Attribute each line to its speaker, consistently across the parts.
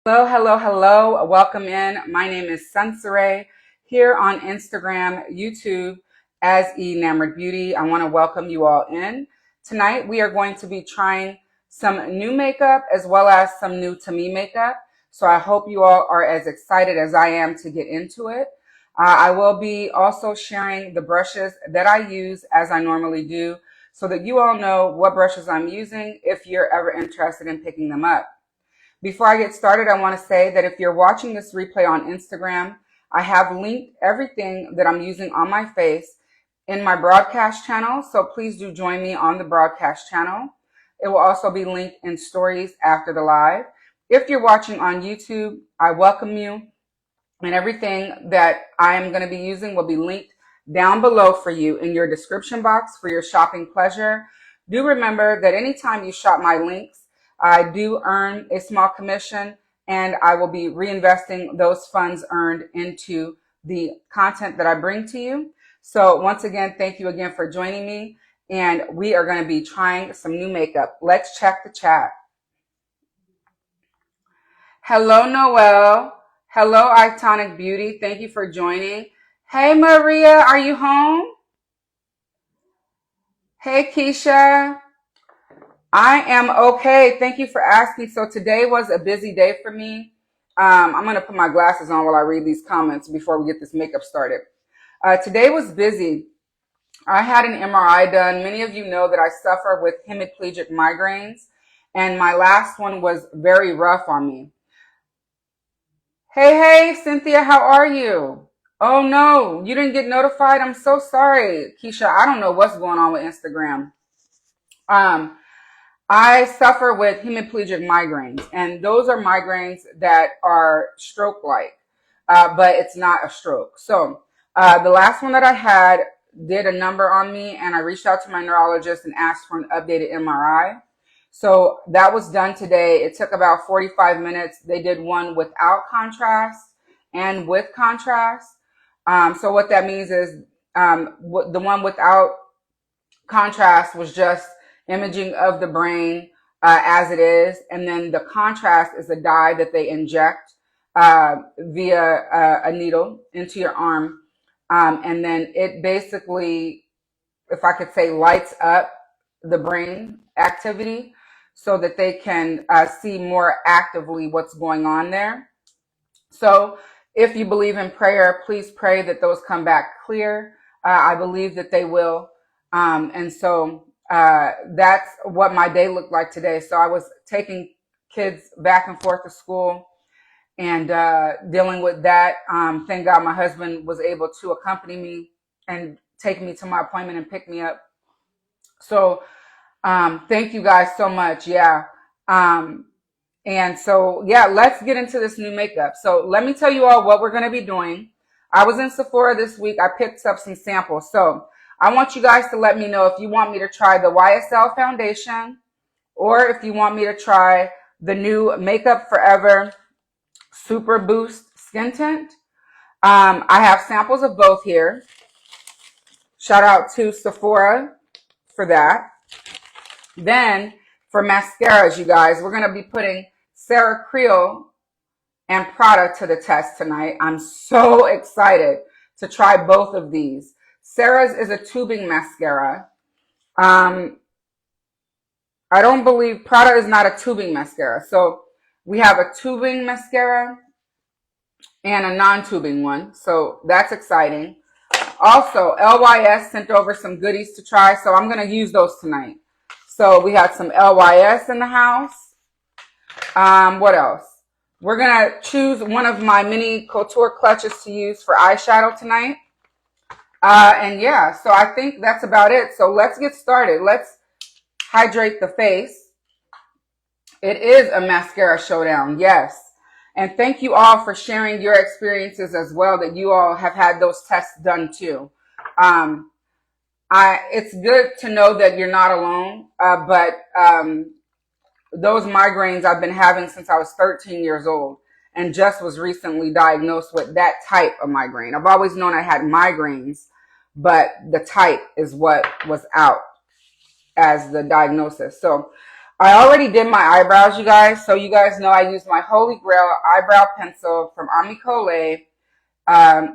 Speaker 1: Hello, hello, hello. Welcome in. My name is Sunsere here on Instagram, YouTube as Enamored Beauty. I want to welcome you all in. Tonight we are going to be trying some new makeup as well as some new to me makeup. So I hope you all are as excited as I am to get into it. I will be also sharing the brushes that I use as I normally do so that you all know what brushes I'm using if you're ever interested in picking them up. Before I get started, I want to say that if you're watching this replay on Instagram, I have linked everything that I'm using on my face in my broadcast channel. So please do join me on the broadcast channel. It will also be linked in stories after the live. If you're watching on YouTube, I welcome you. And everything that I am going to be using will be linked down below for you in your description box for your shopping pleasure. Do remember that anytime you shop my links, I do earn a small commission, and I will be reinvesting those funds earned into the content that I bring to you. So once again, thank you again for joining me, and we are going to be trying some new makeup. Let's check the chat. Hello, Noelle. Hello, Iconic Beauty. Thank you for joining. Hey, Maria, are you home? Hey, Keisha. I am okay. Thank you for asking. So today was a busy day for me. I'm going to put my glasses on while I read these comments before we get this makeup started. Today was busy. I had an MRI done. Many of you know that I suffer with hemiplegic migraines, and my last one was very rough on me. Hey, Cynthia, how are you? Oh no, you didn't get notified? I'm so sorry, Keisha. I don't know what's going on with Instagram. I suffer with hemiplegic migraines, and those are migraines that are stroke-like, but it's not a stroke. So the last one that I had did a number on me, and I reached out to my neurologist and asked for an updated MRI. So that was done today. It took about 45 minutes. They did one without contrast and with contrast. So what that means is the one without contrast was just imaging of the brain as it is. And then the contrast is a dye that they inject via a needle into your arm. And then it basically, if I could say, lights up the brain activity so that they can see more actively what's going on there. So if you believe in prayer, please pray that those come back clear. I believe that they will. And so that's what my day looked like today. So I was taking kids back and forth to school and dealing with that. Thank God my husband was able to accompany me and take me to my appointment and pick me up. So thank you guys so much. Yeah. And so, yeah, let's get into this new makeup. So let me tell you all what we're going to be doing. I was in Sephora this week. I picked up some samples. So I want you guys to let me know if you want me to try the YSL foundation or if you want me to try the new Makeup Forever Super Boost Skin Tint. I have samples of both here. Shout out to Sephora for that. Then for mascaras, you guys, we're going to be putting Sarah Creel and Prada to the test tonight. I'm so excited to try both of these. Sarah's is a tubing mascara. I don't believe Prada is not a tubing mascara. So we have a tubing mascara and a non-tubing one. So that's exciting. Also, LYS sent over some goodies to try. So I'm going to use those tonight. So we had some LYS in the house. What else? We're going to choose one of my mini Couture clutches to use for eyeshadow tonight. And yeah, so I think that's about it. So let's get started. Let's hydrate the face. It is a mascara showdown. Yes. And thank you all for sharing your experiences as well, that you all have had those tests done too. It's good to know that you're not alone, but those migraines I've been having since I was 13 years old and just was recently diagnosed with that type of migraine. I've always known I had migraines, but the type is what was out as the diagnosis. So I already did my eyebrows, you guys. So you guys know I use my Holy Grail eyebrow pencil from Ami Collet.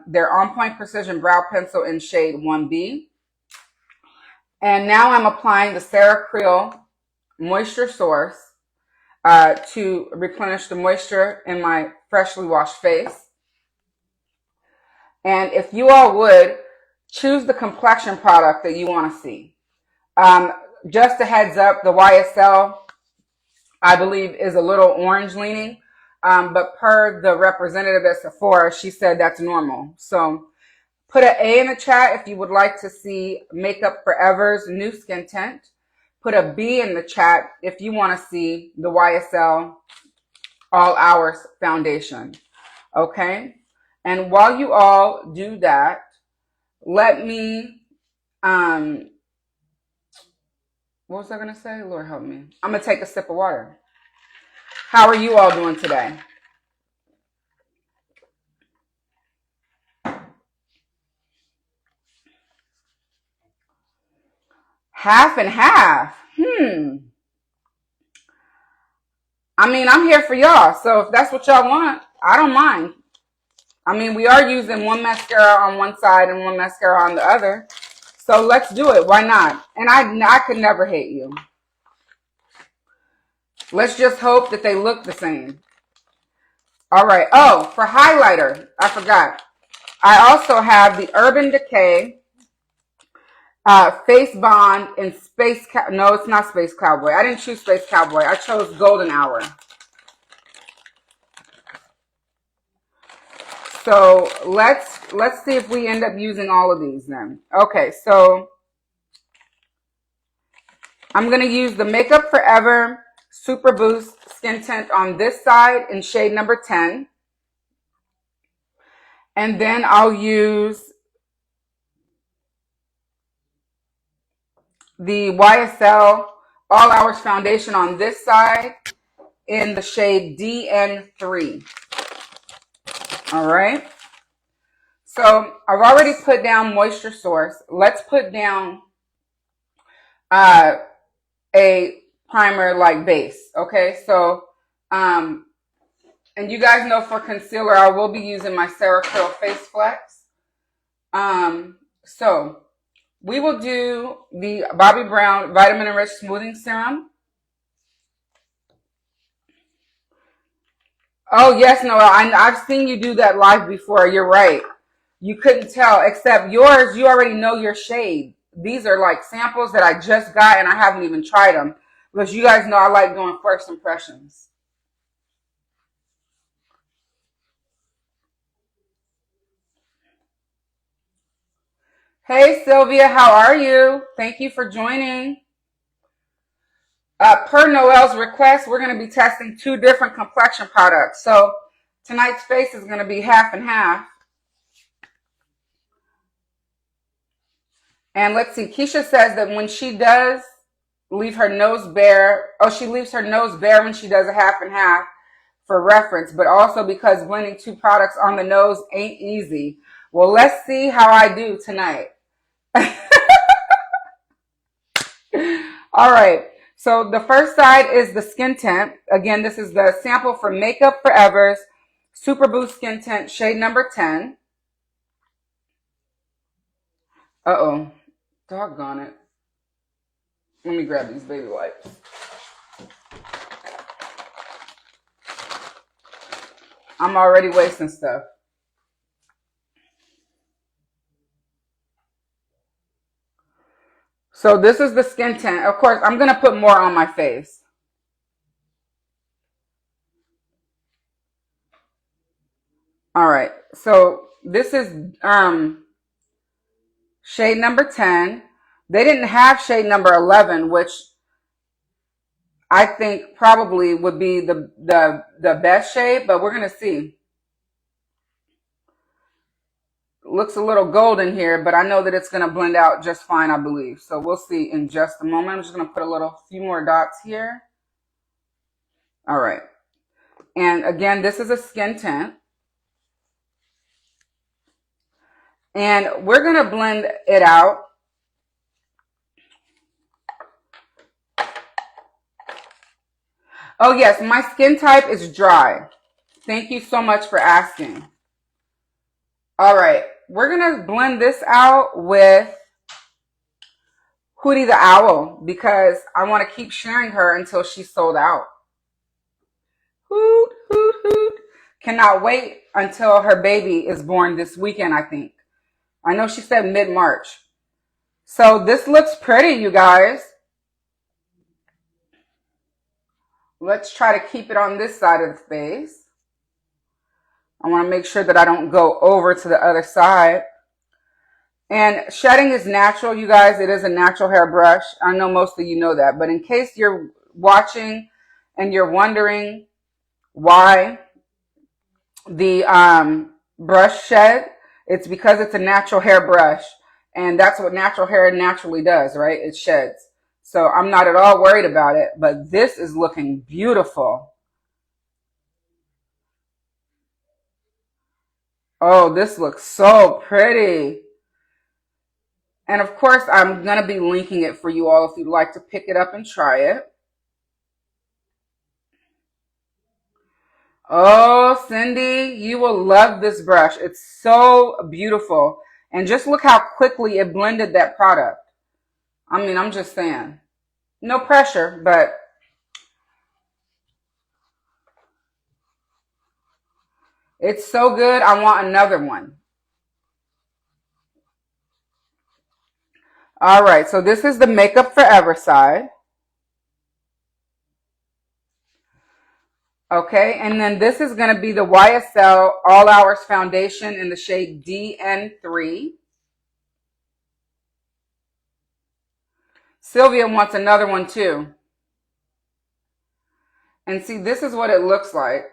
Speaker 1: Their On Point Precision Brow Pencil in shade 1B. And now I'm applying the Ceracril Moisture Source to replenish the moisture in my freshly washed face. And if you all would, choose the complexion product that you want to see. Just a heads up, the YSL, I believe, is a little orange leaning. But per the representative at Sephora, she said that's normal. So put an A in the chat if you would like to see Makeup Forever's new skin tint. Put a B in the chat if you want to see the YSL All Hours foundation. Okay? And while you all do that, let me, what was I going to say? Lord help me. I'm going to take a sip of water. How are you all doing today? Half and half. I mean, I'm here for y'all. So if that's what y'all want, I don't mind. I mean, we are using one mascara on one side and one mascara on the other. So let's do it. Why not? And I could never hate you. Let's just hope that they look the same. All right. Oh, for highlighter, I forgot. I also have the Urban Decay Face Bond in Space No, it's not Space Cowboy. I didn't choose Space Cowboy. I chose Golden Hour. So let's see if we end up using all of these then. Okay, so I'm going to use the Makeup Forever Super Boost Skin Tint on this side in shade number 10. And then I'll use the YSL All Hours Foundation on this side in the shade DN3. All right. So I've already put down Moisture Source. Let's put down a primer like base. Okay. So, and you guys know for concealer, I will be using my Ceracril Face Flex. So we will do the Bobbi Brown Vitamin Enriched Smoothing Serum. Oh, yes, Noel. I've seen you do that live before. You're right. You couldn't tell, except yours, you already know your shade. These are like samples that I just got and I haven't even tried them. Because you guys know I like doing first impressions. Hey, Sylvia, how are you? Thank you for joining. Per Noel's request, we're going to be testing 2 different complexion products. So tonight's face is going to be half and half. And let's see, Keisha says that when she does leave her nose bare, she leaves her nose bare when she does a half and half for reference, but also because blending 2 products on the nose ain't easy. Well, let's see how I do tonight. All right. So the first side is the skin tint. Again, this is the sample for Makeup Forever's Super Boost Skin Tint, shade number 10. Uh-oh. Doggone it. Let me grab these baby wipes. I'm already wasting stuff. So this is the skin tint. Of course, I'm going to put more on my face. All right. So this is shade number 10. They didn't have shade number 11, which I think probably would be the best shade, but we're going to see. Looks a little golden here, but I know that it's going to blend out just fine, I believe. So we'll see in just a moment. I'm just going to put a few more dots here. All right. And again, this is a skin tint. And we're going to blend it out. Oh yes, my skin type is dry. Thank you so much for asking. All right, we're gonna blend this out with Hootie the Owl because I want to keep sharing her until she's sold out. Hoot, hoot, hoot. Cannot wait until her baby is born this weekend, I think. I know she said mid-March. So this looks pretty, you guys. Let's try to keep it on this side of the face. I want to make sure that I don't go over to the other side. And shedding is natural, you guys. It is a natural hairbrush. I know most of you know that. But in case you're watching and you're wondering why the brush shed, it's because it's a natural hairbrush. And that's what natural hair naturally does, right? It sheds. So I'm not at all worried about it. But this is looking beautiful. Oh, this looks so pretty. And of course, I'm going to be linking it for you all if you'd like to pick it up and try it. Oh, Cindy, you will love this brush. It's so beautiful. And just look how quickly it blended that product. I mean, I'm just saying. No pressure, but it's so good. I want another one. All right, so this is the Makeup Forever side. Okay, and then this is going to be the YSL All Hours Foundation in the shade DN3. Sylvia wants another one too. And see, this is what it looks like.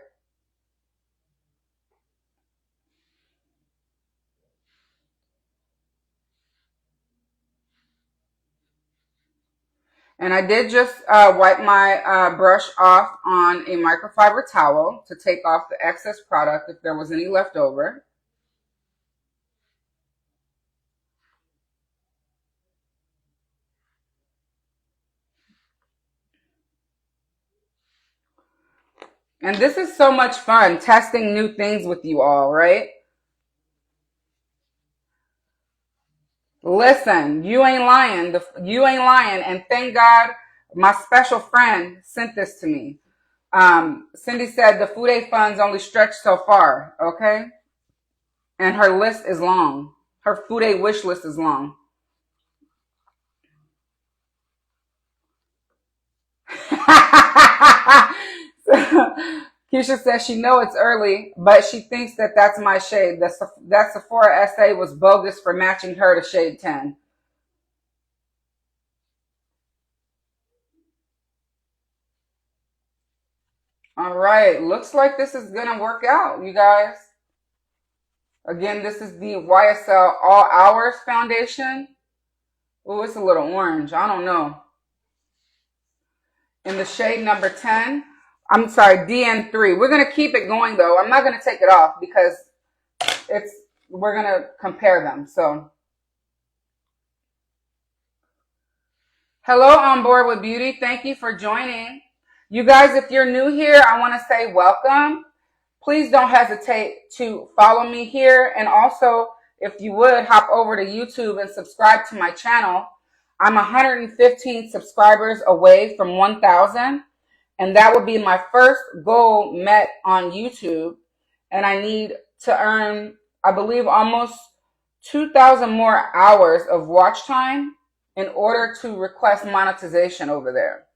Speaker 1: And I did just wipe my brush off on a microfiber towel to take off the excess product if there was any left over. And this is so much fun, testing new things with you all, right? Listen, you ain't lying. You ain't lying. And thank God my special friend sent this to me. Cindy said the Fude funds only stretch so far, okay? And her list is long. Her Fude wish list is long. Keisha says she know it's early, but she thinks that that's my shade. That Sephora essay was bogus for matching her to shade 10. All right, looks like this is going to work out, you guys. Again, this is the YSL All Hours Foundation. Oh, it's a little orange. I don't know. In the shade number 10. I'm sorry, DN3. We're going to keep it going, though. I'm not going to take it off because we're going to compare them. So, hello, On Board with Beauty. Thank you for joining. You guys, if you're new here, I want to say welcome. Please don't hesitate to follow me here. And also, if you would, hop over to YouTube and subscribe to my channel. I'm 115 subscribers away from 1,000. And that would be my first goal met on YouTube. And I need to earn, I believe, almost 2,000 more hours of watch time in order to request monetization over there.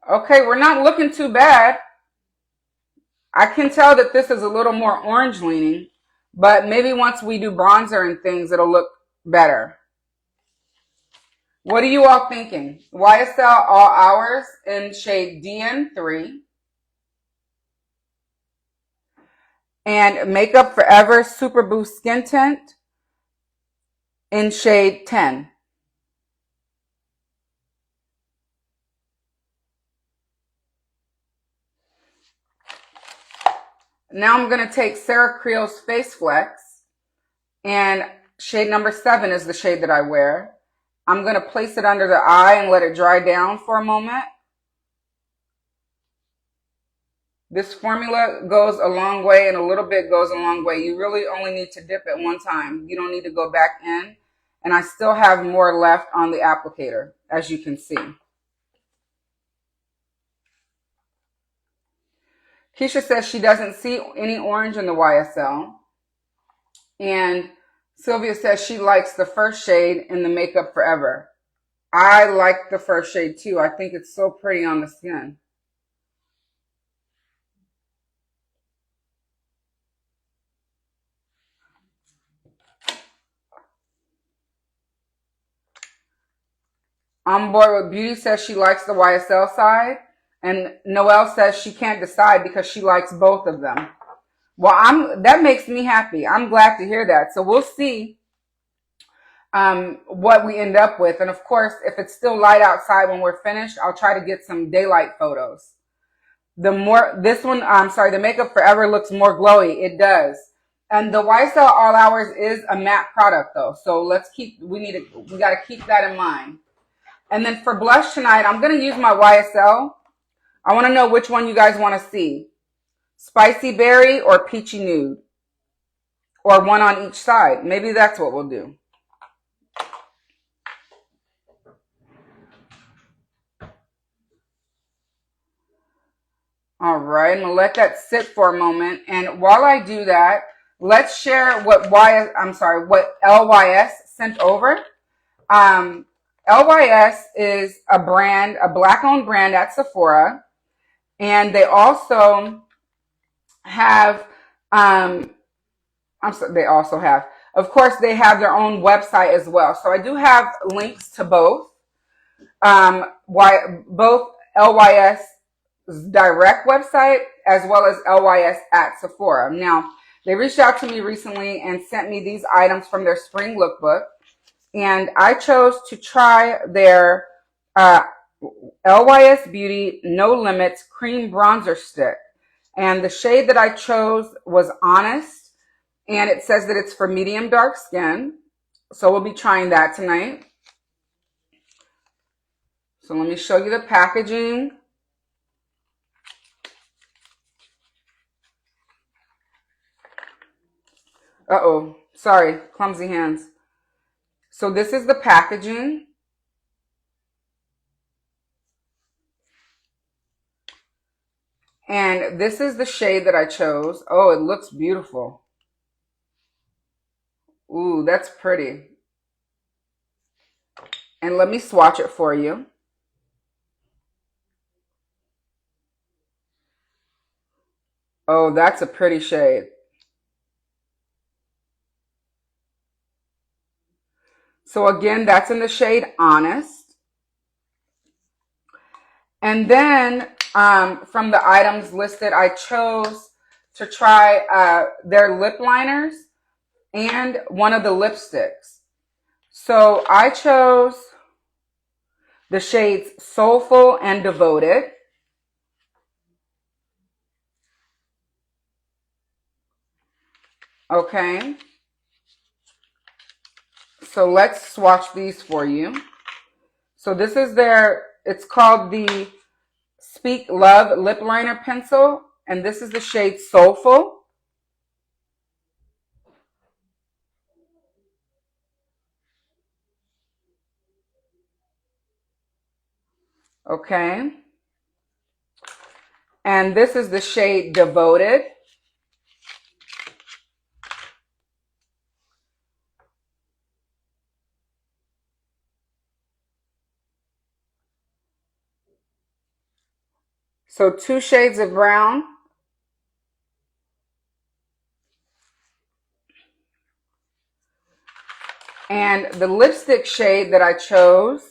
Speaker 1: Okay, we're not looking too bad. I can tell that this is a little more orange leaning, but maybe once we do bronzer and things, it'll look better. What are you all thinking? YSL All Hours in shade DN3. And Makeup Forever Super Boost Skin Tint in shade 10. Now I'm going to take Sarah Creel's Face Flex, and shade number 7 is the shade that I wear. I'm going to place it under the eye and let it dry down for a moment. This formula goes a long way, and a little bit goes a long way. You really only need to dip it one time. You don't need to go back in. And I still have more left on the applicator, as you can see. Keisha says she doesn't see any orange in the YSL. And Sylvia says she likes the first shade in the Makeup Forever. I like the first shade too. I think it's so pretty on the skin. On Board with Beauty says she likes the YSL side. And Noelle says she can't decide because she likes both of them. Well, that makes me happy. I'm glad to hear that. So we'll see what we end up with. And of course, if it's still light outside when we're finished, I'll try to get some daylight photos. The Makeup Forever looks more glowy. It does. And the YSL All Hours is a matte product though. So we got to keep that in mind. And then for blush tonight, I'm going to use my YSL. I want to know which one you guys want to see. Spicy Berry or Peachy Nude. Or one on each side. Maybe that's what we'll do. All right, I'm going to let that sit for a moment. And while I do that, let's share what LYS sent over. LYS is a brand, a black-owned brand at Sephora. And they also have, of course, they have their own website as well. So I do have links to both. Both LYS direct website as well as LYS at Sephora. Now, they reached out to me recently and sent me these items from their spring lookbook, and I chose to try their LYS Beauty No Limits Cream Bronzer Stick. And the shade that I chose was Honest, and it says that it's for medium dark skin. So we'll be trying that tonight. So let me show you the packaging. Uh-oh, sorry, clumsy hands. So this is the packaging. And this is the shade that I chose. Oh, it looks beautiful. Ooh, that's pretty. And let me swatch it for you. Oh, that's a pretty shade. So again, that's in the shade Honest. And then from the items listed, I chose to try their lip liners and one of the lipsticks. So I chose the shades Soulful and Devoted. Okay. So let's swatch these for you. So this is it's called the Speak Love Lip Liner Pencil. And this is the shade Soulful. Okay. And this is the shade Devoted. So 2 shades of brown. And the lipstick shade that I chose,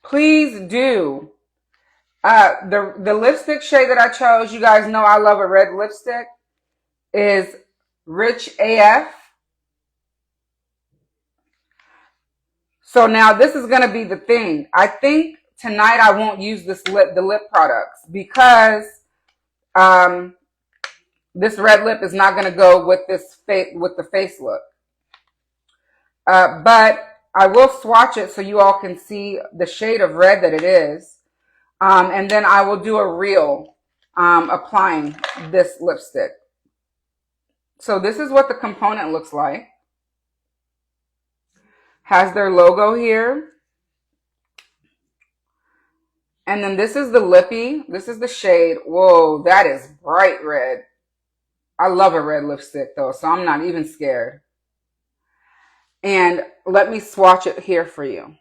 Speaker 1: please do. The lipstick shade that I chose, you guys know I love a red lipstick, is Rich AF. So now this is going to be the thing. I think tonight I won't use the lip products because this red lip is not going to go with the face look. But I will swatch it so you all can see the shade of red that it is. And then I will do a reel applying this lipstick. So this is what the component looks like. Has their logo here. And then this is the lippy. This is the shade. Whoa, that is bright red. I love a red lipstick though, so I'm not even scared. And let me swatch it here for you.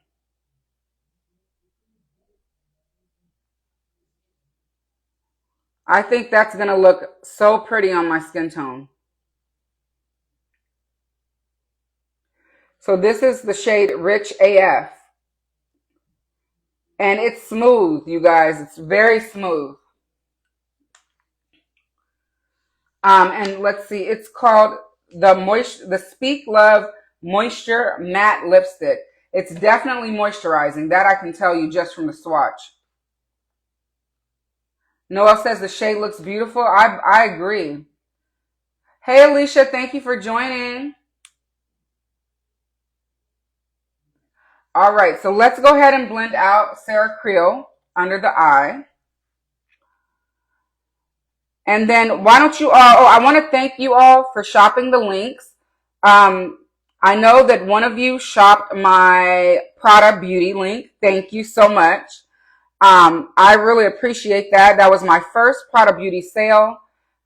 Speaker 1: I think that's going to look so pretty on my skin tone. So this is the shade Rich AF. And it's smooth, you guys. It's very smooth. And let's see, it's called the Speak Love Moisture Matte Lipstick. It's definitely moisturizing. That I can tell you just from the swatch. Noel says the shade looks beautiful. I agree. Hey, Alicia, thank you for joining. All right, so let's go ahead and blend out Sarah Creel under the eye. And then why don't you all, I want to thank you all for shopping the links. I know that one of you shopped my Prada Beauty link. Thank you so much. I really appreciate that. That was my first Prada Beauty sale.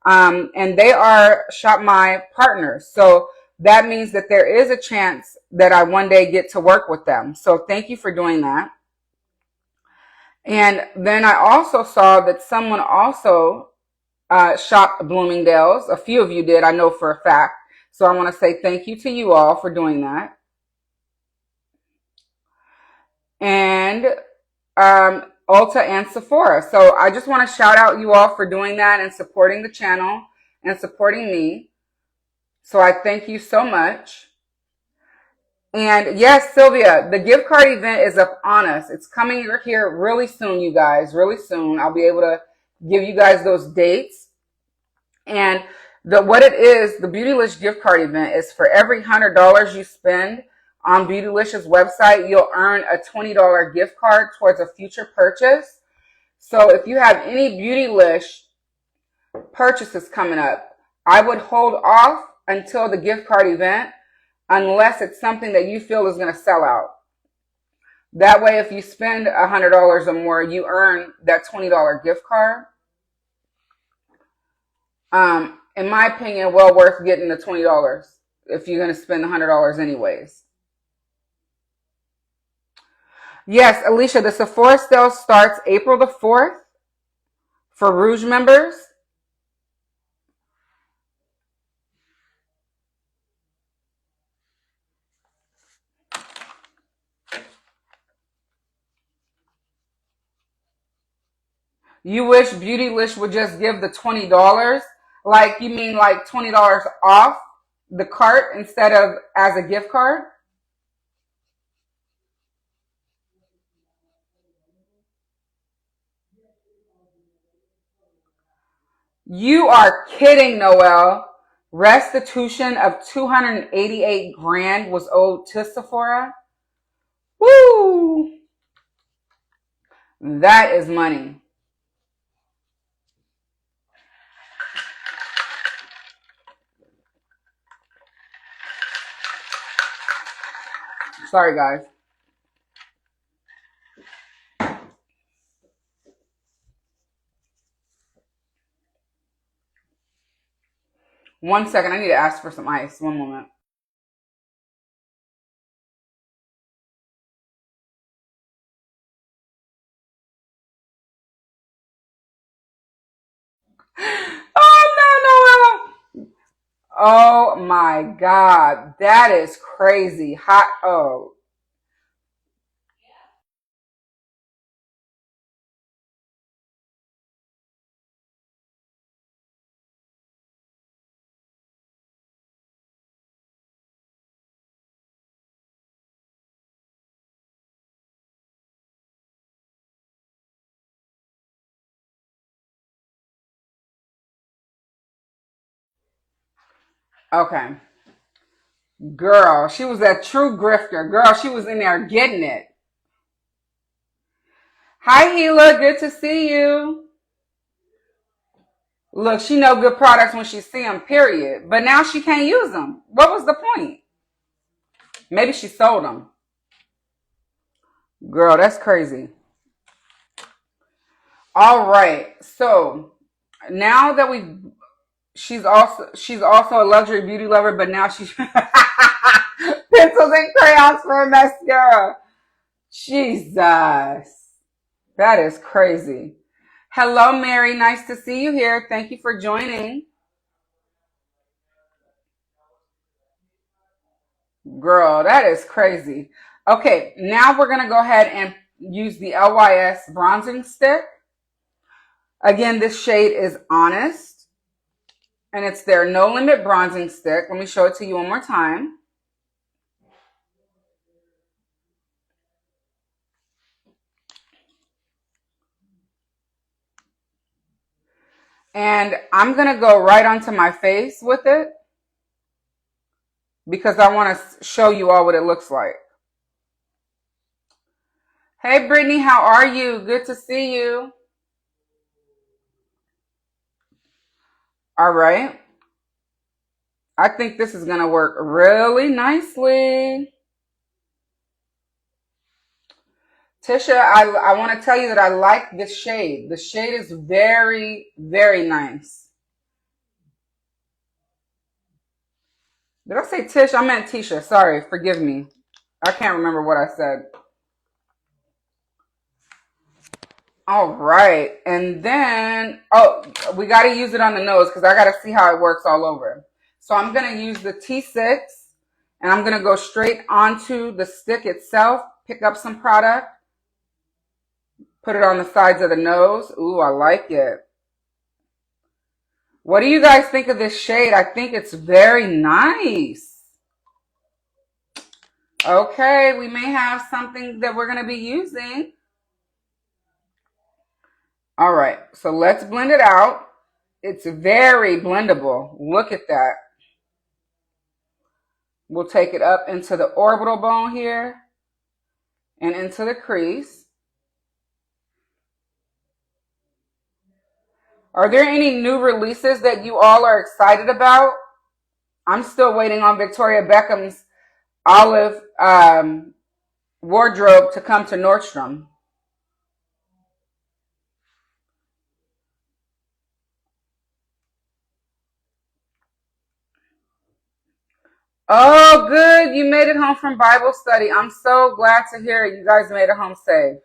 Speaker 1: And they are Shop My partners. So that means that there is a chance that I one day get to work with them. So thank you for doing that. And then I also saw that someone also shopped Bloomingdale's. A few of you did, I know for a fact. So I want to say thank you to you all for doing that. And Ulta and Sephora. So I just want to shout out you all for doing that and supporting the channel and supporting me. So I thank you so much. And yes, Sylvia, the gift card event is up on us. It's coming here really soon, you guys, really soon. I'll be able to give you guys those dates. And what it is, the Beautylish gift card event is for every $100 you spend on Beautylish's website, you'll earn a $20 gift card towards a future purchase. So if you have any Beautylish purchases coming up, I would hold off until the gift card event unless it's something that you feel is going to sell out. That way, if you spend $100 or more, you earn that $20 gift card. In my opinion, well worth getting the $20 if you're going to spend $100 anyways. Yes, Alicia, the Sephora sale starts April the 4th for Rouge members. You wish Beautylish would just give the $20? Like, you mean like $20 off the cart instead of as a gift card? You are kidding, Noel. Restitution of 288 grand was owed to Sephora. Woo! That is money. Sorry, guys. One second. I need to ask for some ice. One moment. Oh, no, Noel. Oh, my God. That is crazy. Hot. Oh. Okay. Girl, she was a true grifter. Girl, she was in there getting it. Hi, Gila. Good to see you. Look, she know good products when she see them, period. But now she can't use them. What was the point? Maybe she sold them. Girl, that's crazy. All right. So now that she's also a luxury beauty lover, but now she's pencils and crayons for mascara. Jesus. That is crazy. Hello, Mary. Nice to see you here. Thank you for joining. Girl, that is crazy. Okay, now we're going to go ahead and use the LYS bronzing stick. Again, this shade is Honest, and it's their No Limit bronzing stick. Let me show it to you one more time. And I'm going to go right onto my face with it because I want to show you all what it looks like. Hey, Brittany, how are you? Good to see you. All right. I think this is going to work really nicely. Tisha, I want to tell you that I like this shade. The shade is very, very nice. Did I say Tish? I meant Tisha. Sorry, forgive me. I can't remember what I said. All right. And then, we got to use it on the nose because I got to see how it works all over. So I'm going to use the T6 and I'm going to go straight onto the stick itself, pick up some product, put it on the sides of the nose. Ooh, I like it. What do you guys think of this shade? I think it's very nice. Okay, we may have something that we're going to be using. All right, so let's blend it out. It's very blendable. Look at that. We'll take it up into the orbital bone here and into the crease. Are there any new releases that you all are excited about? I'm still waiting on Victoria Beckham's olive wardrobe to come to Nordstrom. Oh, good. You made it home from Bible study. I'm so glad to hear it. You guys made it home safe.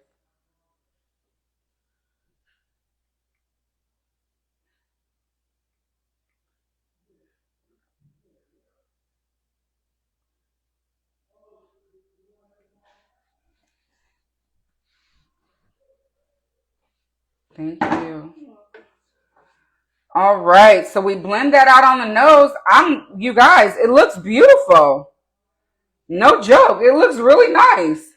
Speaker 1: Thank you. All right. So we blend that out on the nose. You guys, it looks beautiful. No joke. It looks really nice.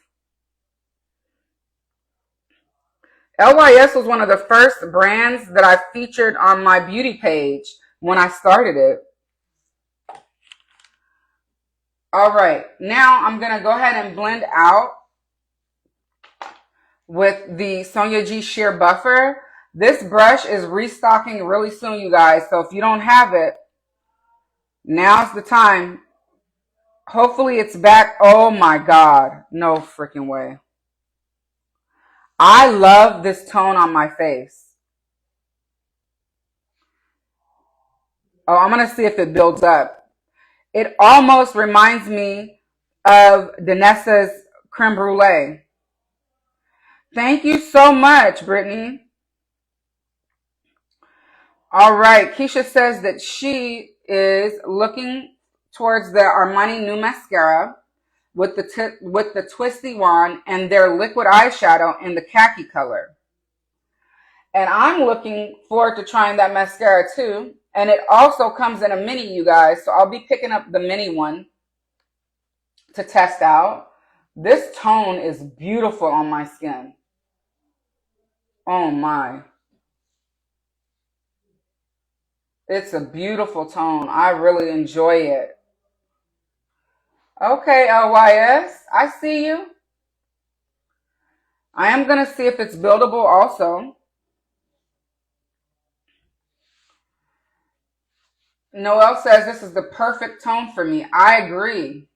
Speaker 1: LYS was one of the first brands that I featured on my beauty page when I started it. All right, now I'm going to go ahead and blend out with the Sonia G Sheer Buffer. This brush is restocking really soon, you guys. So if you don't have it, now's the time. Hopefully it's back. Oh my God. No freaking way. I love this tone on my face. Oh, I'm going to see if it builds up. It almost reminds me of Danessa's Creme Brulee. Thank you so much, Brittany. All right. Keisha says that she is looking towards the Armani New Mascara with the twisty wand and their liquid eyeshadow in the khaki color. And I'm looking forward to trying that mascara too. And it also comes in a mini, you guys. So I'll be picking up the mini one to test out. This tone is beautiful on my skin. Oh my. It's a beautiful tone. I really enjoy it. Okay, LYS, I see you. I am going to see if it's buildable also. Noelle says this is the perfect tone for me. I agree.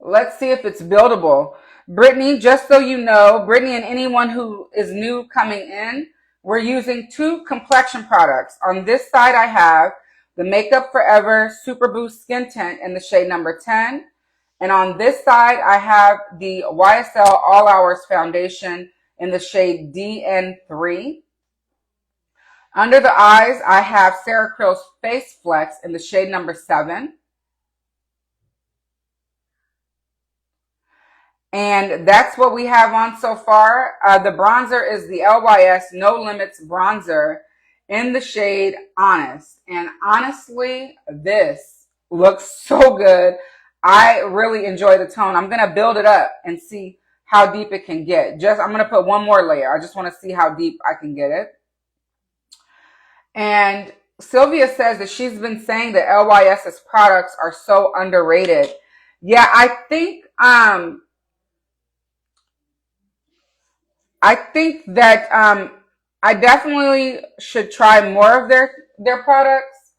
Speaker 1: Let's see if it's buildable. Brittany, just so you know, Brittany and anyone who is new coming in, we're using two complexion products. On this side, I have the Makeup Forever Super Boost Skin Tint in the shade number 10. And on this side, I have the YSL All Hours Foundation in the shade DN3. Under the eyes, I have Sarah Krill's Face Flex in the shade number 7. And that's what we have on so far. The bronzer is the LYS No Limits bronzer in the shade Honest. And honestly, this looks so good. I really enjoy the tone. I'm going to build it up and see how deep it can get. I'm going to put one more layer. I just want to see how deep I can get it. And Sylvia says that she's been saying that LYS's products are so underrated. Yeah, I think that I definitely should try more of their products.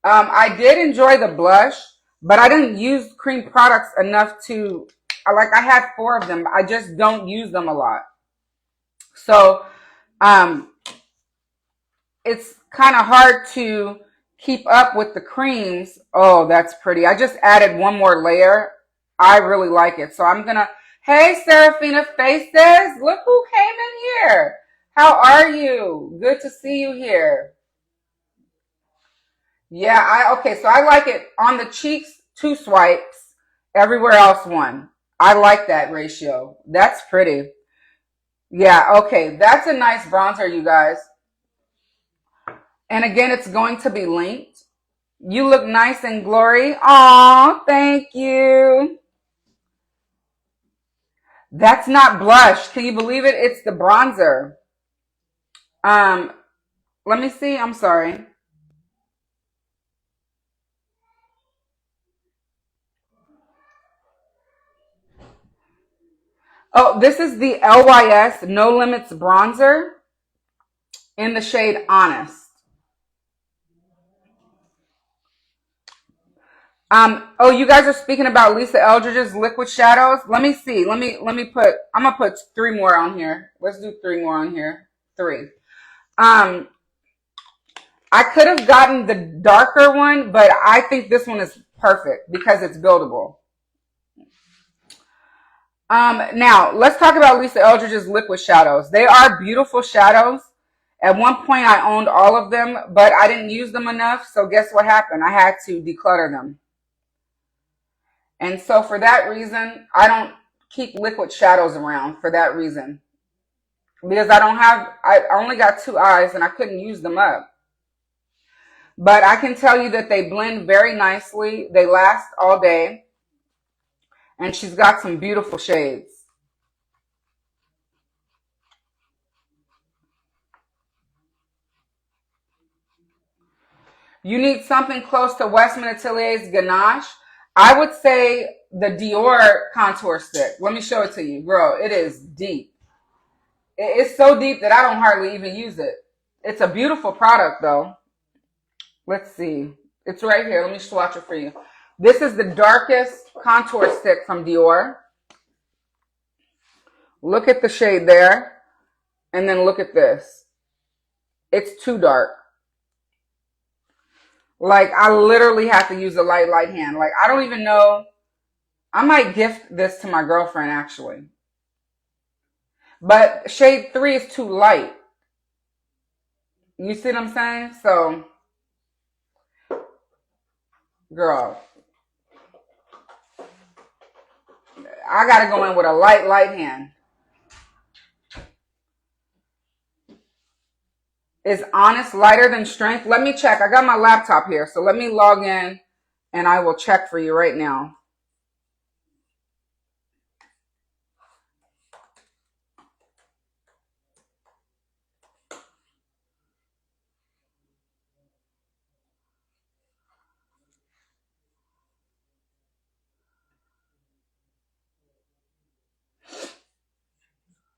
Speaker 1: I did enjoy the blush, but I didn't use cream products enough to, I had 4 of them. I just don't use them a lot. So um, it's kind of hard to keep up with the creams. Oh, that's pretty. I just added one more layer. I really like it. So I'm going to, hey, Serafina Faces, look who came in here. How are you? Good to see you here. Yeah, okay, so I like it on the cheeks, 2 swipes, everywhere else 1. I like that ratio. That's pretty. Yeah, okay, that's a nice bronzer, you guys. And again, it's going to be linked. You look nice and glory. Aw, thank you. That's not blush. Can you believe it? It's the bronzer. Um, Let me see. I'm sorry. Oh, this is the LYS No Limits bronzer in the shade Honest. Oh, you guys are speaking about Lisa Eldridge's liquid shadows. Let me see. I'm gonna put 3 more on here. Let's do 3 more on here. 3. Um, I could have gotten the darker one, but I think this one is perfect because it's buildable. Now let's talk about Lisa Eldridge's liquid shadows. They are beautiful shadows. At one point I owned all of them, but I didn't use them enough. So guess what happened? I had to declutter them. And so for that reason, I don't keep liquid shadows around for that reason. Because I only got 2 eyes and I couldn't use them up. But I can tell you that they blend very nicely. They last all day. And she's got some beautiful shades. You need something close to Westman Atelier's Ganache. I would say the Dior contour stick. Let me show it to you. Girl, it is deep. It's so deep that I don't hardly even use it. It's a beautiful product though. Let's see. It's right here. Let me swatch it for you. This is the darkest contour stick from Dior. Look at the shade there. And then look at this. It's too dark. Like, I literally have to use a light hand. Like, I don't even know. I might gift this to my girlfriend, actually. But shade 3 is too light. You see what I'm saying? So, girl, I got to go in with a light hand. Is Honest lighter than Strength? Let me check. I got my laptop here, so let me log in and I will check for you right now.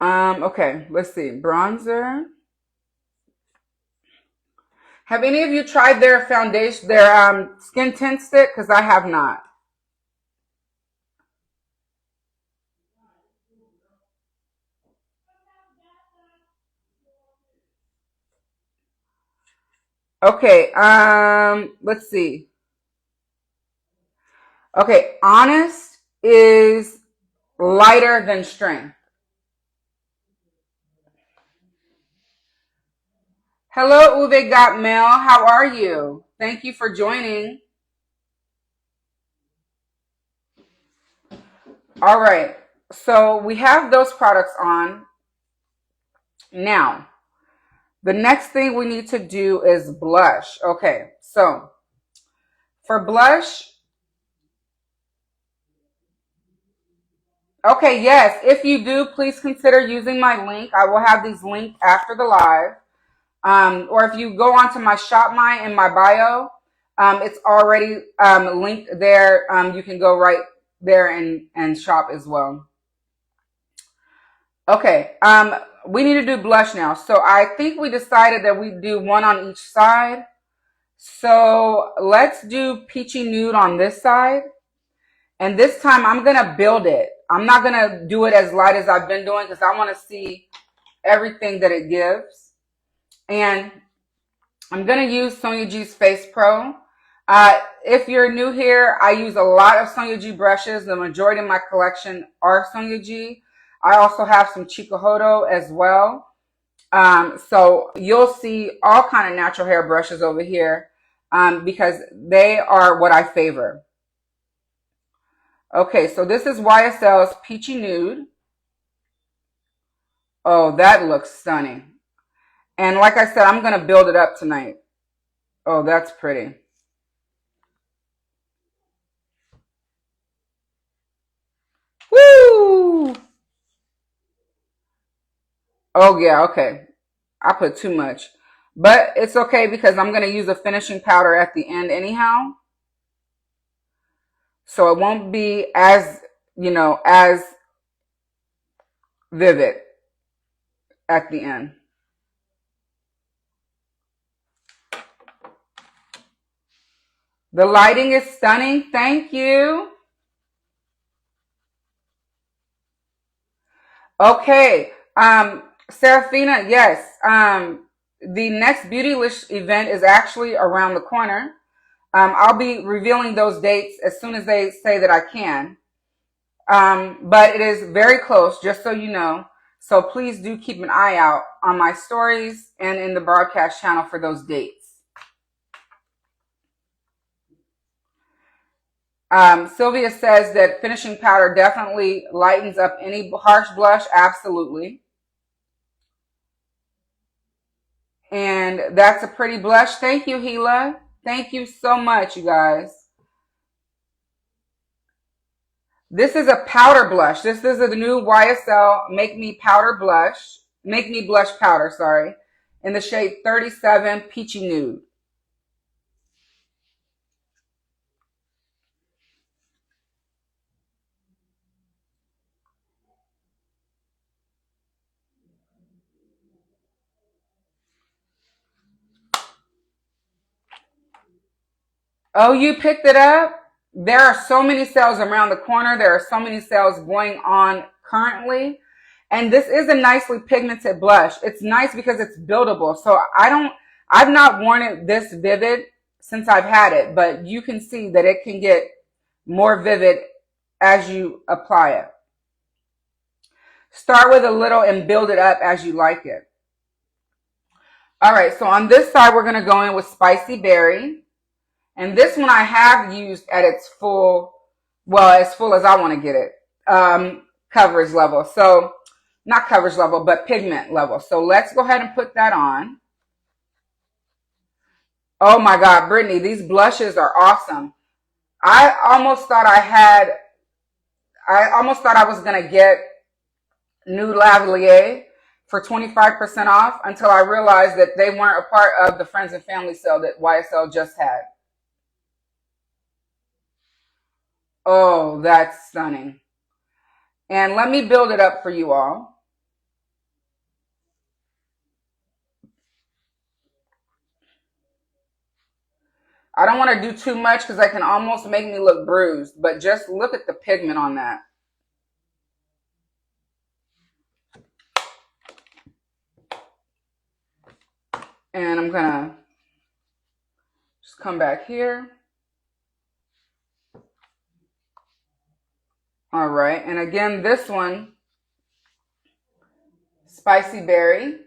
Speaker 1: Okay, let's see. Bronzer. Have any of you tried their foundation, their skin tint stick? Because I have not. Okay, let's see. Okay, Honest is lighter than Strength. Hello, Uwe Got Mail. How are you? Thank you for joining. All right, so we have those products on. Now, the next thing we need to do is blush. Okay, so for blush, okay, yes, if you do, please consider using my link. I will have these linked after the live. Or if you go onto my Shop My in my bio, it's already linked there. You can go right there and shop as well. Okay, we need to do blush now. So I think we decided that we do one on each side. So let's do Peachy Nude on this side. And this time I'm going to build it. I'm not going to do it as light as I've been doing because I want to see everything that it gives. And I'm going to use Sonia G's Face Pro. If you're new here, I use a lot of Sonia G brushes. The majority of my collection are Sonia G. I also have some Chikuhodo as well. So you'll see all kind of natural hair brushes over here because they are what I favor. Okay, so this is YSL's Peachy Nude. Oh, that looks stunning. And like I said, I'm going to build it up tonight. Oh, that's pretty. Woo! Oh, yeah, okay. I put too much. But it's okay because I'm going to use a finishing powder at the end anyhow. So it won't be as, as vivid at the end. The lighting is stunning. Thank you. Okay. Serafina, yes. The next Beautylish event is actually around the corner. I'll be revealing those dates as soon as they say that I can. But it is very close, just so you know. So please do keep an eye out on my stories and in the broadcast channel for those dates. Sylvia says that finishing powder definitely lightens up any harsh blush. Absolutely. And that's a pretty blush. Thank you, Gila. Thank you so much, you guys. This is a powder blush. This is the new YSL Make Me Powder Blush. Make Me Blush Powder, sorry. In the shade 37 Peachy Nude. Oh, you picked it up? There are so many sales around the corner. There are so many sales going on currently. And this is a nicely pigmented blush. It's nice because it's buildable. So I've not worn it this vivid since I've had it, but you can see that it can get more vivid as you apply it. Start with a little and build it up as you like it. All right, so on this side, we're going to go in with Spicy Berry. And this one I have used at its full, well, as full as I want to get it, coverage level. So, not coverage level, but pigment level. So let's go ahead and put that on. Oh my God, Brittany, these blushes are awesome. I almost thought I was going to get Nude Lavalier for 25% off until I realized that they weren't a part of the friends and family sale that YSL just had. Oh, that's stunning. And let me build it up for you all. I don't want to do too much because that can almost make me look bruised, but just look at the pigment on that. And I'm gonna just come back here. All right, and again, this one, Spicy Berry.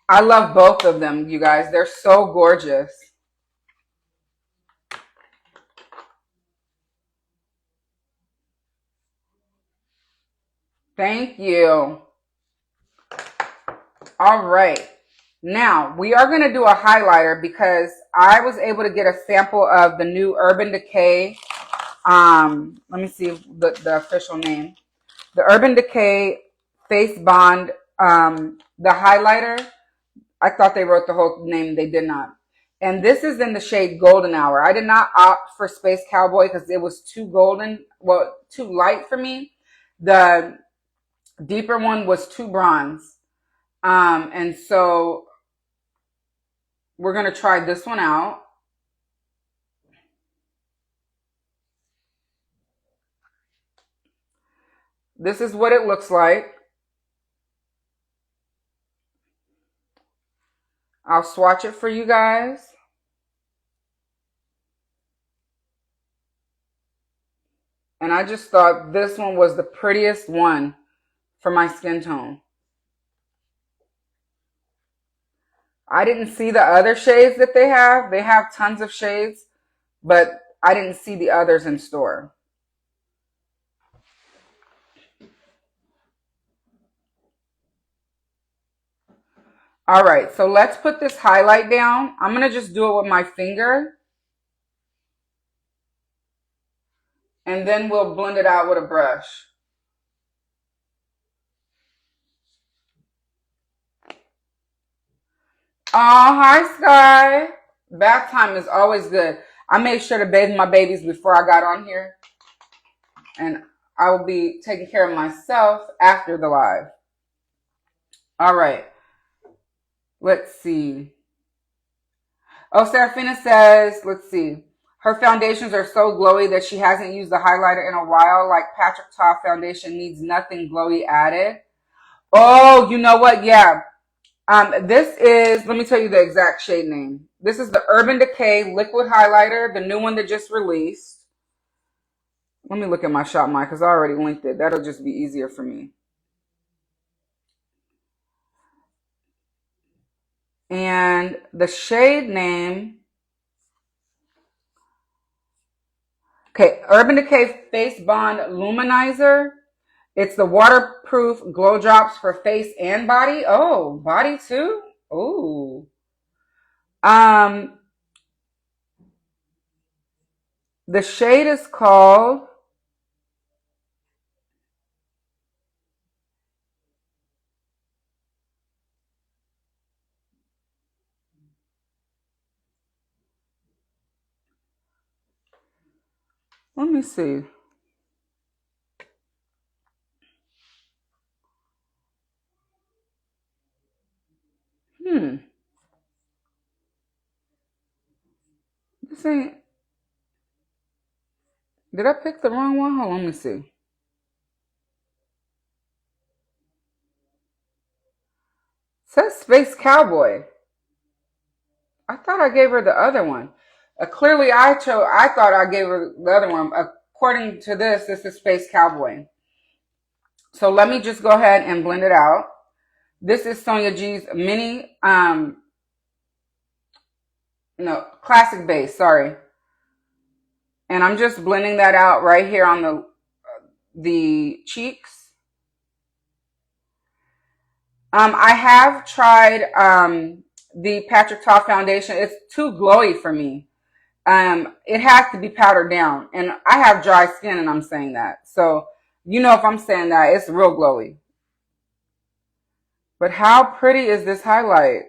Speaker 1: I love both of them, you guys. They're so gorgeous. Thank you. All right. Now, we are going to do a highlighter because I was able to get a sample of the new Urban Decay. Let me see the official name. The Urban Decay Face Bond, the highlighter. I thought they wrote the whole name. They did not. And this is in the shade Golden Hour. I did not opt for Space Cowboy because it was too golden. Well, too light for me. The deeper one was too bronze. And so we're going to try this one out. This is what it looks like. I'll swatch it for you guys. And I just thought this one was the prettiest one for my skin tone. I didn't see the other shades that they have. They have tons of shades, but I didn't see the others in store. All right, so let's put this highlight down. I'm going to just do it with my finger. And then we'll blend it out with a brush. Oh, hi, Sky. Bath time is always good. I made sure to bathe my babies before I got on here. And I will be taking care of myself after the live. All right. Let's see. Oh, Serafina says, let's see. Her foundations are so glowy that she hasn't used the highlighter in a while. Like Patrick Ta foundation needs nothing glowy added. Oh, you know what? Yeah. This is, let me tell you the exact shade name. This is the Urban Decay Liquid Highlighter, the new one that just released. Let me look at my shop mine because I already linked it. That'll just be easier for me. And the shade name, okay, Urban Decay Face Bond Luminizer. It's the waterproof glow drops for face and body. Oh, body too? Ooh. The shade is called let me see. This ain't. Did I pick the wrong one? Hold on, let me see. It says Space Cowboy. I thought I gave her the other one. Clearly, I thought I gave her the other one. According to this is Space Cowboy. So let me just go ahead and blend it out. This is Sonia G's mini, classic base. Sorry. And I'm just blending that out right here on the cheeks. I have tried the Patrick Ta foundation. It's too glowy for me. It has to be powdered down. And I have dry skin and I'm saying that. So, if I'm saying that, it's real glowy. But how pretty is this highlight?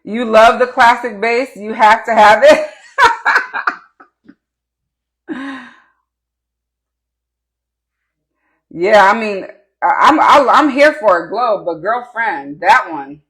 Speaker 1: You love the classic base. You have to have it. Yeah, I mean, I'm here for a glow, but girlfriend, that one.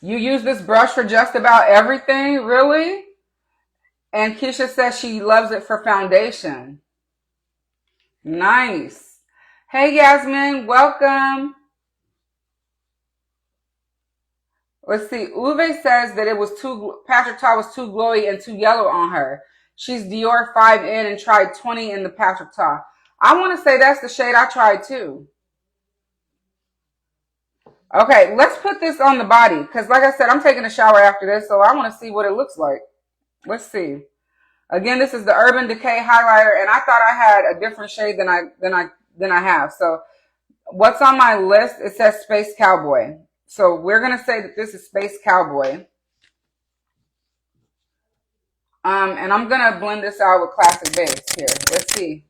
Speaker 1: You use this brush for just about everything, really? And Keisha says she loves it for foundation. Nice. Hey, Yasmin, welcome. Let's see. Uwe says that it was Patrick Ta was too glowy and too yellow on her. She's Dior 5 in and tried 20 in the Patrick Ta. I want to say that's the shade I tried too. Okay, let's put this on the body because, like I said, I'm taking a shower after this, so I want to see what it looks like. Let's see. Again, this is the Urban Decay highlighter, and I thought I had a different shade than I have. So, what's on my list? It says Space Cowboy. So we're gonna say that this is Space Cowboy. And I'm gonna blend this out with Classic Base here. Let's see.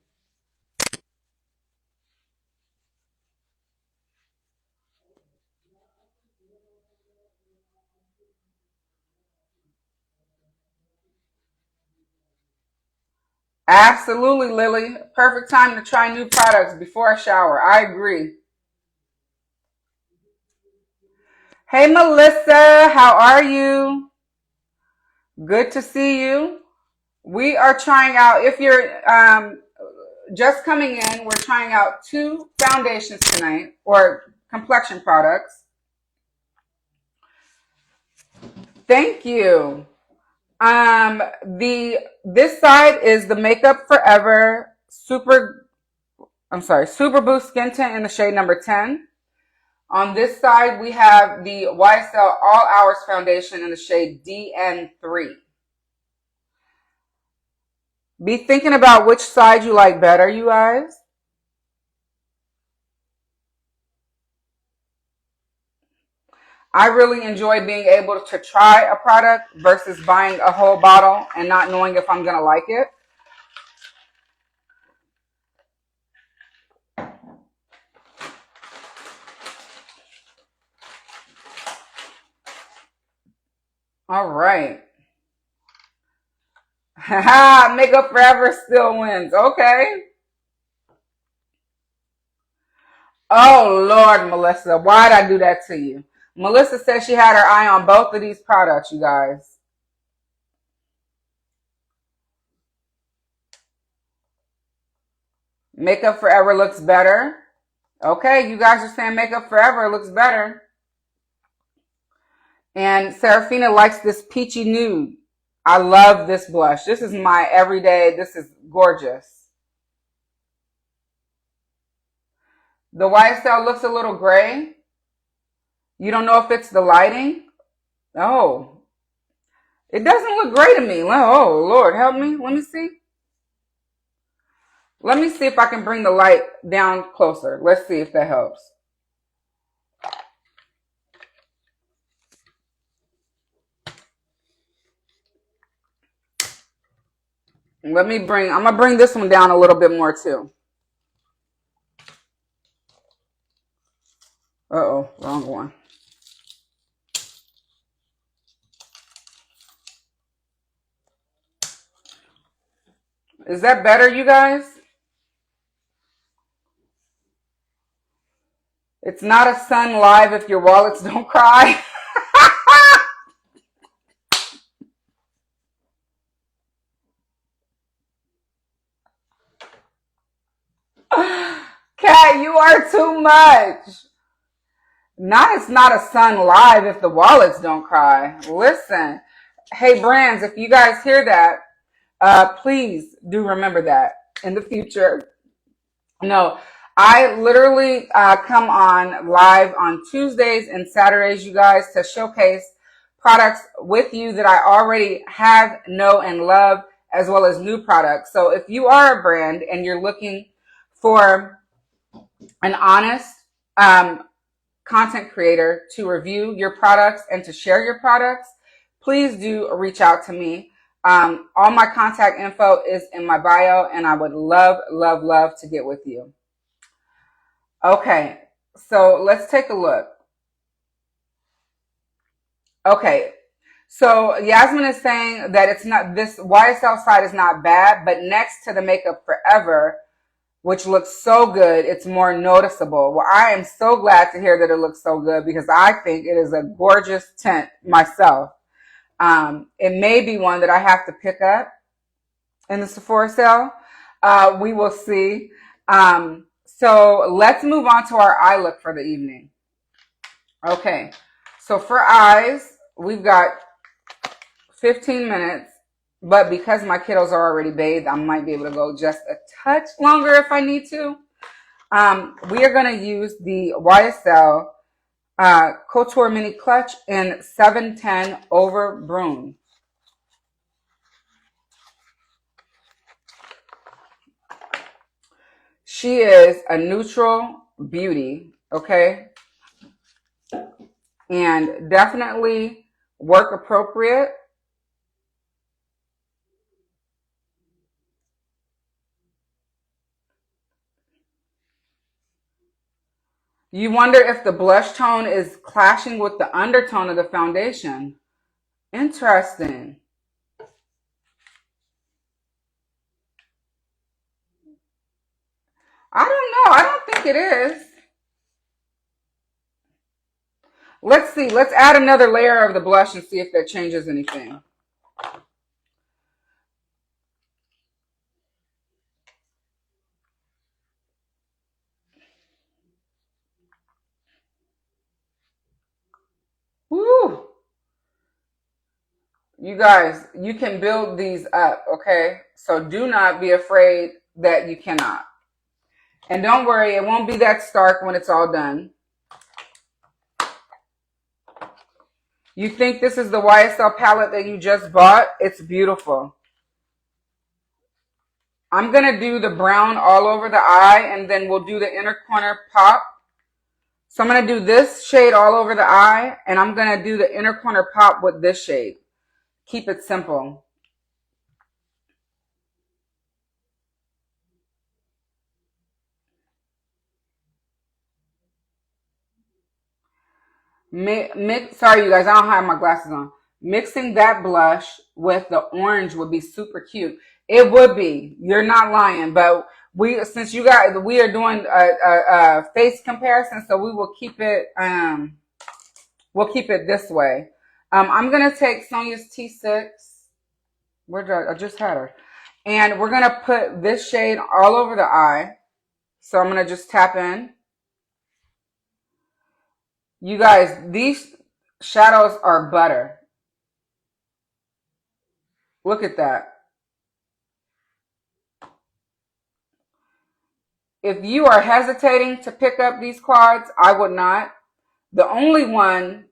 Speaker 1: Absolutely, Lily. Perfect time to try new products before a shower. I agree. Hey, Melissa, how are you? Good to see you. We are trying out, if you're just coming in, we're trying out 2 foundations tonight, or complexion products. Thank you. This side is the Makeup Forever Super Boost Skin Tint in the shade number 10. On this side, we have the YSL All Hours Foundation in the shade DN3. Be thinking about which side you like better, you guys. I really enjoy being able to try a product versus buying a whole bottle and not knowing if I'm going to like it. All right. Makeup Forever still wins. Okay. Oh, Lord, Melissa. Why'd I do that to you? Melissa said she had her eye on both of these products, you guys. Makeup Forever looks better. Okay, you guys are saying Makeup Forever looks better. And Serafina likes this Peachy Nude. I love this blush. This is my everyday. This is gorgeous. The YSL looks a little gray. You don't know if it's the lighting? Oh, it doesn't look gray to me. Oh, Lord, help me. Let me see. Let me see if I can bring the light down closer. Let's see if that helps. I'm going to bring this one down a little bit more too. Uh-oh, wrong one. Is that better, you guys? It's not a sun live if your wallets don't cry. Kat, you are too much. It's not a sun live if the wallets don't cry. Listen. Hey, brands, if you guys hear that, please do remember that in the future. No, I literally come on live on Tuesdays and Saturdays, you guys, to showcase products with you that I already have, know, and love, as well as new products. So if you are a brand and you're looking for an honest content creator to review your products and to share your products, please do reach out to me. All my contact info is in my bio, and I would love, love, love to get with you. Okay, so let's take a look. Okay, so Yasmin is saying that it's not, this YSL side is not bad, but next to the Makeup Forever, which looks so good, it's more noticeable. Well, I am so glad to hear that it looks so good because I think it is a gorgeous tint myself. It may be one that I have to pick up in the Sephora sale. We will see. So let's move on to our eye look for the evening. Okay, so for eyes, we've got 15 minutes, but because my kiddos are already bathed, I might be able to go just a touch longer if I need to. We are going to use the YSL Couture Mini Clutch in 710 over Brun. She is a neutral beauty, okay? And definitely work appropriate. You wonder if the blush tone is clashing with the undertone of the foundation. Interesting. I don't know. I don't think it is. Let's see. Let's add another layer of the blush and see if that changes anything. Woo! You guys, you can build these up, okay? So do not be afraid that you cannot. And don't worry, it won't be that stark when it's all done. You think this is the YSL palette that you just bought? It's beautiful. I'm going to do the brown all over the eye, and then we'll do the inner corner pop. So I'm going to do this shade all over the eye, and I'm going to do the inner corner pop with this shade. Keep it simple. Sorry, you guys, I don't have my glasses on. Mixing that blush with the orange would be super cute. It would be. You're not lying, but we are doing a face comparison, so we will keep it. We'll keep it this way. I'm gonna take Sonia's T6. I just had her, and we're gonna put this shade all over the eye. So I'm gonna just tap in. You guys, these shadows are butter. Look at that. If you are hesitating to pick up these quads, I would not. The only one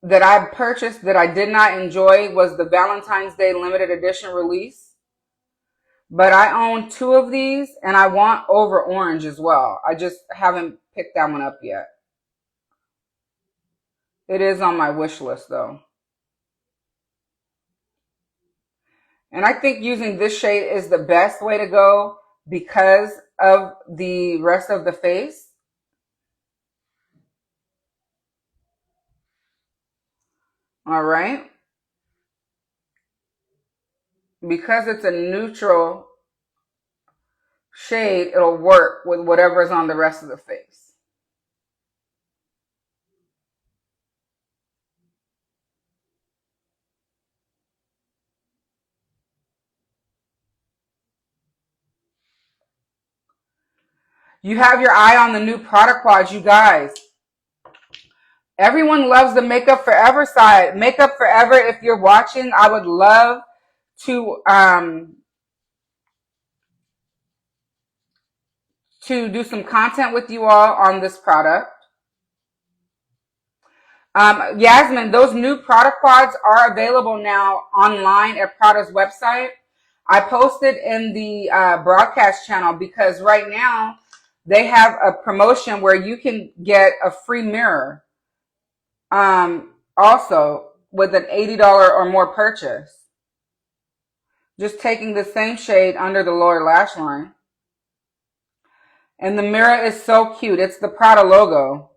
Speaker 1: that I purchased that I did not enjoy was the Valentine's Day limited edition release. But I own 2 of these, and I want over orange as well. I just haven't picked that one up yet. It is on my wish list though. And I think using this shade is the best way to go because of the rest of the face. All right. Because it's a neutral shade, it'll work with whatever is on the rest of the face. You have your eye on the new product quads, you guys. Everyone loves the Makeup Forever side. Makeup Forever, if you're watching, I would love to do some content with you all on this product. Yasmin, those new product quads are available now online at Prada's website. I posted in the broadcast channel because right now they have a promotion where you can get a free mirror also with an $80 or more purchase. Just taking the same shade under the lower lash line. And the mirror is so cute. It's the Prada logo.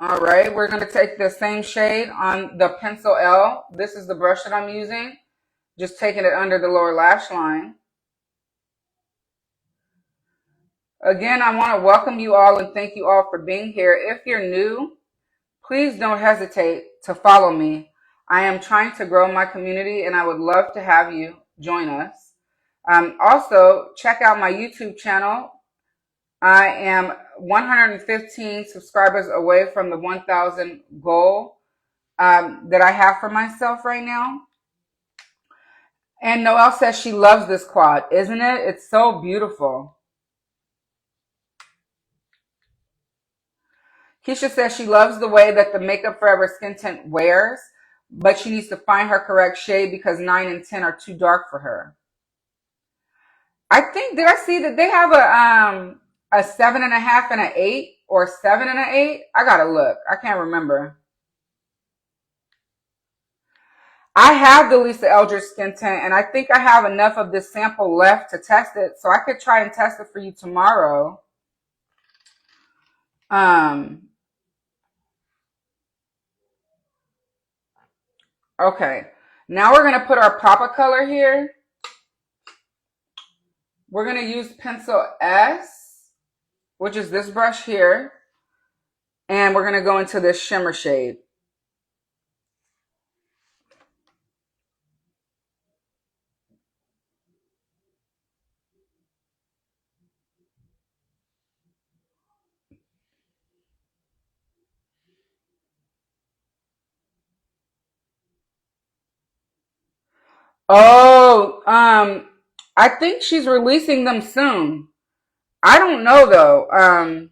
Speaker 1: All right, we're going to take the same shade on the pencil L. This is the brush that I'm using. Just taking it under the lower lash line. Again, I want to welcome you all and thank you all for being here. If you're new, please don't hesitate to follow me. I am trying to grow my community and I would love to have you join us. Also, check out my YouTube channel. I am 115 subscribers away from the 1,000 goal that I have for myself right now. And Noelle says she loves this quad, isn't it? It's so beautiful. Keisha says she loves the way that the Makeup Forever skin tint wears, but she needs to find her correct shade because 9 and 10 are too dark for her. I think, did I see that they have a 7.5 and an 8 or 7 and an 8? I gotta look. I can't remember. I have the Lisa Eldridge skin tint, and I think I have enough of this sample left to test it, so I could try and test it for you tomorrow. Okay, now we're gonna put our Papa color here. We're gonna use pencil S, which is this brush here, and we're gonna go into this shimmer shade. Oh, I think she's releasing them soon. I don't know though.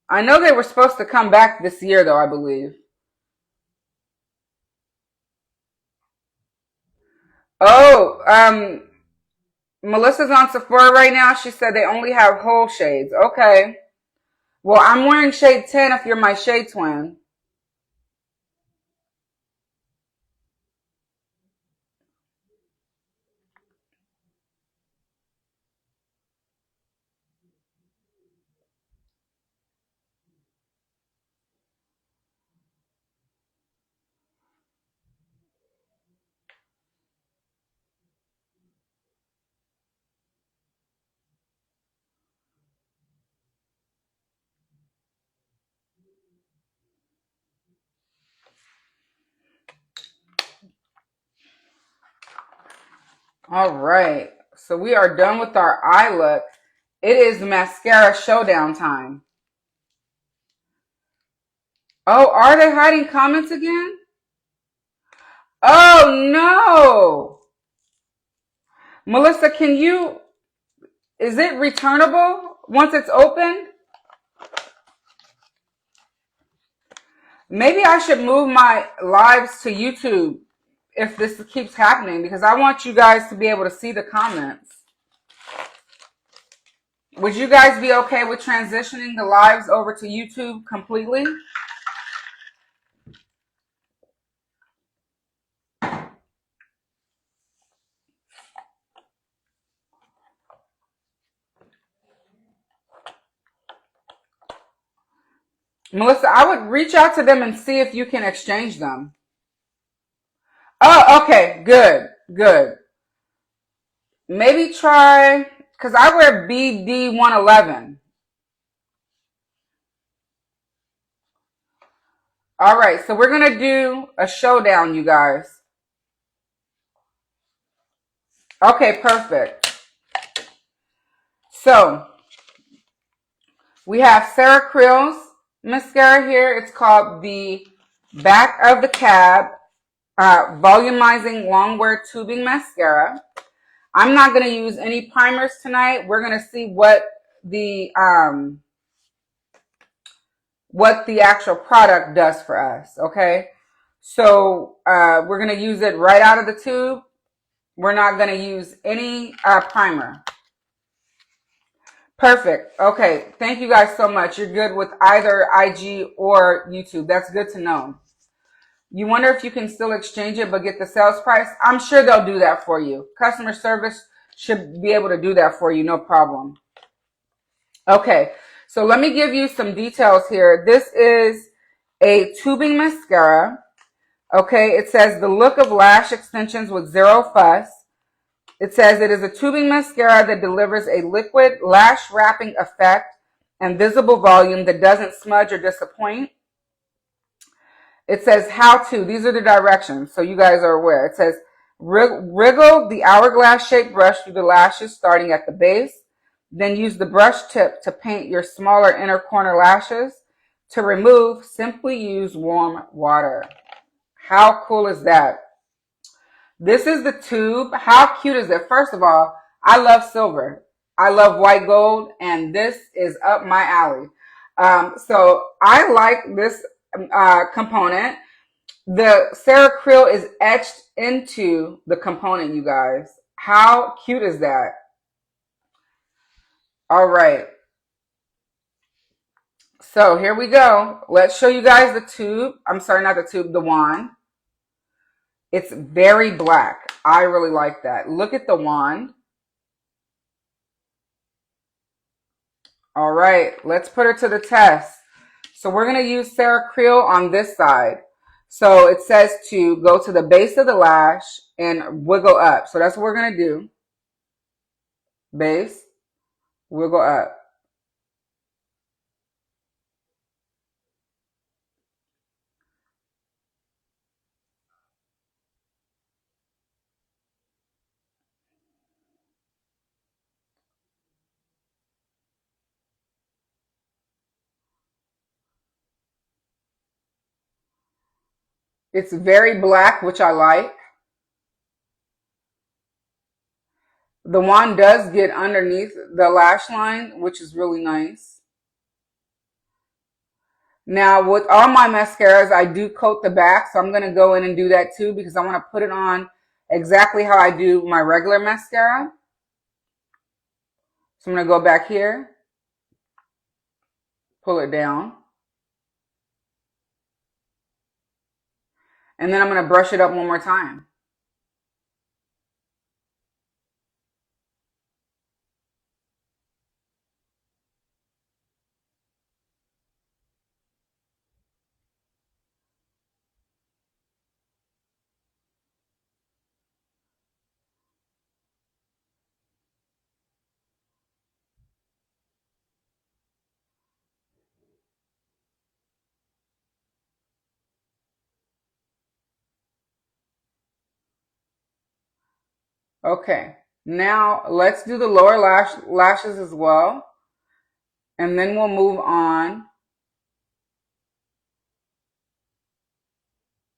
Speaker 1: I know they were supposed to come back this year though, I believe. Oh, Melissa's on Sephora right now. She said they only have whole shades. Okay. Well, I'm wearing shade 10 if you're my shade twin. All right. So we are done with our eye look. It is mascara showdown time. Oh, are they hiding comments again? Oh, no. Melissa, is it returnable once it's open? Maybe I should move my lives to YouTube if this keeps happening because I want you guys to be able to see the comments. Would you guys be okay with transitioning the lives over to YouTube completely? Melissa, I would reach out to them and see if you can exchange them. Oh, okay. Good. Good. Maybe try, because I wear BD111. All right. So we're going to do a showdown, you guys. Okay, perfect. So we have Sarah Creel's mascara here. It's called the Back of the Cab Volumizing Longwear Tubing Mascara. I'm not going to use any primers tonight. We're going to see what the actual product does for us, okay? So we're going to use it right out of the tube. We're not going to use any primer. Perfect. Okay. Thank you guys so much. You're good with either IG or YouTube. That's good to know. You wonder if you can still exchange it but get the sales price? I'm sure they'll do that for you. Customer service should be able to do that for you, no problem. Okay, so let me give you some details here. This is a tubing mascara. Okay, it says the look of lash extensions with zero fuss. It says it is a tubing mascara that delivers a liquid lash wrapping effect and visible volume that doesn't smudge or disappoint. It says how to. These are the directions, so you guys are aware. It says wriggle the hourglass shaped brush through the lashes starting at the base. Then use the brush tip to paint your smaller inner corner lashes. To remove, simply use warm water. How cool is that? This is the tube. How cute is it? First of all, I love silver. I love white gold, and this is up my alley. So I like this component. The Ceracryl is etched into the component, you guys. How cute is that? All right. So here we go. Let's show you guys the tube. I'm sorry, not the tube, the wand. It's very black. I really like that. Look at the wand. All right, let's put her to the test. So we're going to use Ceracryl on this side. So it says to go to the base of the lash and wiggle up. So that's what we're going to do. Base, wiggle up. It's very black, which I like. The wand does get underneath the lash line, which is really nice. Now, with all my mascaras, I do coat the back, so I'm going to go in and do that too because I want to put it on exactly how I do my regular mascara. So I'm going to go back here, pull it down, and then I'm going to brush it up one more time. Okay, now let's do the lower lashes as well, and then we'll move on.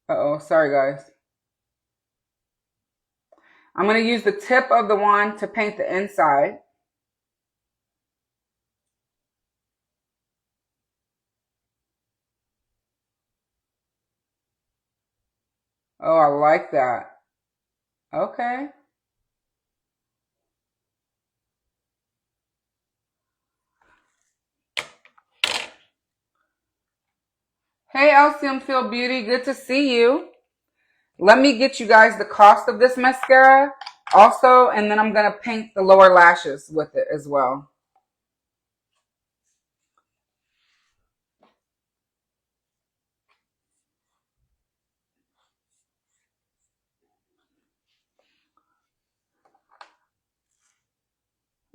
Speaker 1: Uh-oh, sorry guys. I'm going to use the tip of the wand to paint the inside. Oh, I like that. Okay. Hey, LCM Field Beauty, good to see you. Let me get you guys the cost of this mascara also, and then I'm going to paint the lower lashes with it as well.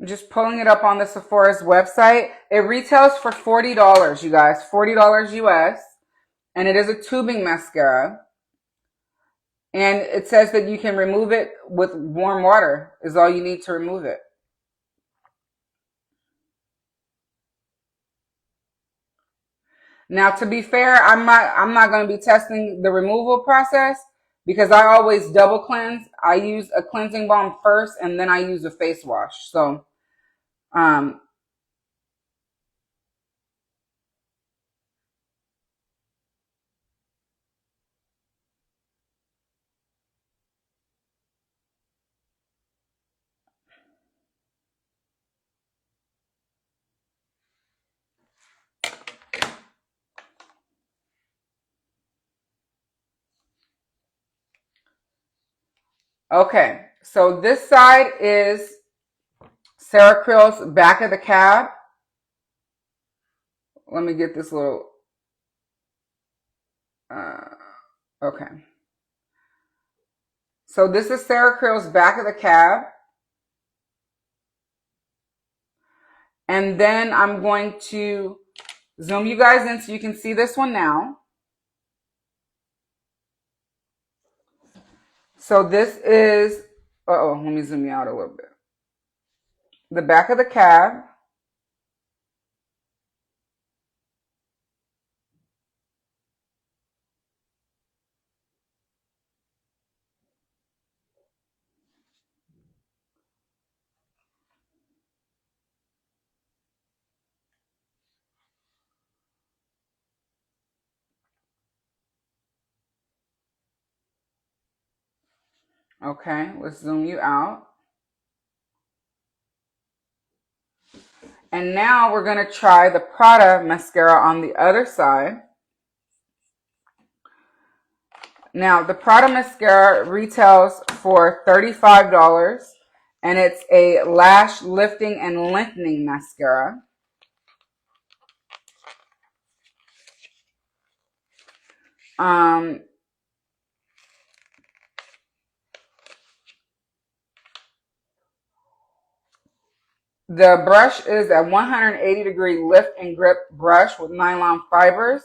Speaker 1: I'm just pulling it up on the Sephora's website. It retails for $40, you guys, $40 US, and it is a tubing mascara. And it says that you can remove it with warm water is all you need to remove it. Now, to be fair, I'm not going to be testing the removal process because I always double cleanse. I use a cleansing balm first and then I use a face wash. So, Okay, so this side is Sarah Krill's back of the cab. Let me get this little, okay. So this is Sarah Krill's back of the cab. And then I'm going to zoom you guys in so you can see this one now. So this is, let me zoom you out a little bit. The back of the cab. Okay, let's zoom you out. And now we're going to try the Prada mascara on the other side. Now, the Prada mascara retails for $35, and it's a lash lifting and lengthening mascara. The brush is a 180-degree lift and grip brush with nylon fibers.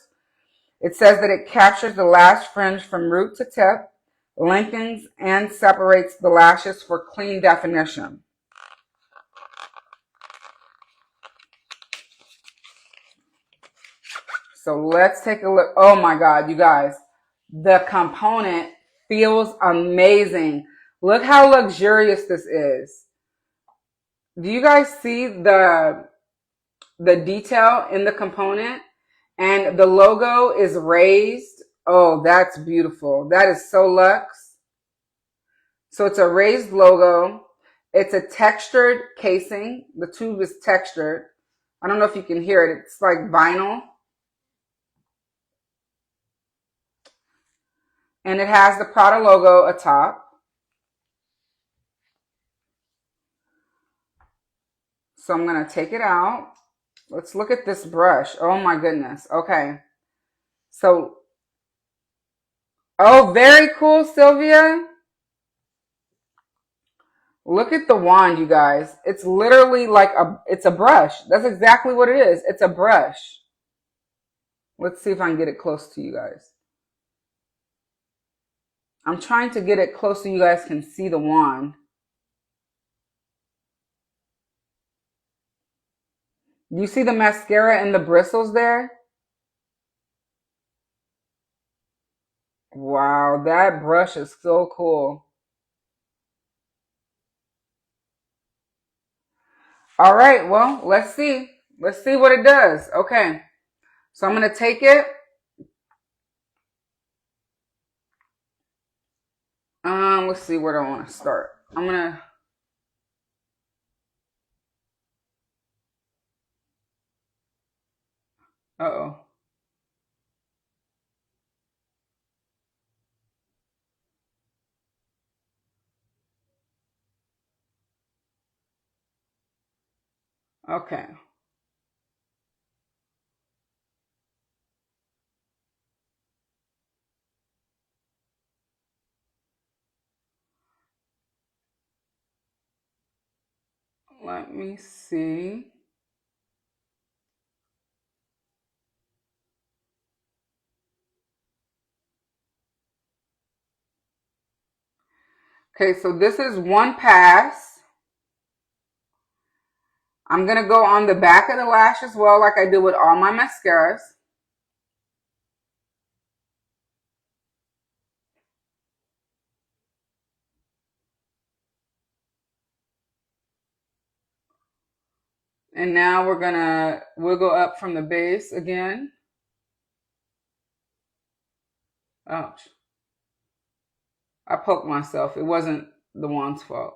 Speaker 1: It says that it captures the lash fringe from root to tip, lengthens and separates the lashes for clean definition. So let's take a look. Oh my God, you guys. The component feels amazing. Look how luxurious this is. Do you guys see the detail in the component? And the logo is raised. Oh, that's beautiful. That is so luxe. So it's a raised logo. It's a textured casing. The tube is textured. I don't know if you can hear it. It's like vinyl. And it has the Prada logo atop. So I'm going to take it out. Let's look at this brush. Oh my goodness. Okay. So, oh, very cool, Sylvia. Look at the wand, you guys. It's literally like it's a brush. That's exactly what it is. It's a brush. Let's see if I can get it close to you guys. I'm trying to get it close so you guys can see the wand. Do you see the mascara and the bristles there? Wow, that brush is so cool. All right, well, let's see. Let's see what it does. Okay, so I'm going to take it. Let's see where do I want to start. I'm going to... Uh-oh. Okay. Let me see. Okay, so this is one pass. I'm going to go on the back of the lash as well, like I do with all my mascaras. And now we're going to wiggle up from the base again. Ouch. I poked myself. It wasn't the wand's fault.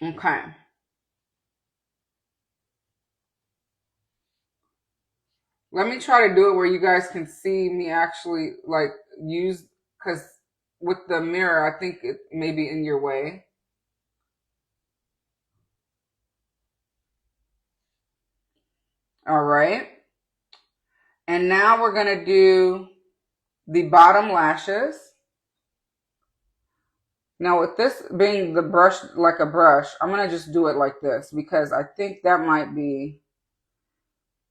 Speaker 1: Okay. Let me try to do it where you guys can see me actually like use, because with the mirror, I think it may be in your way. All right. And now we're going to do the bottom lashes. Now with this being the brush, like a brush, I'm going to just do it like this because I think that might be,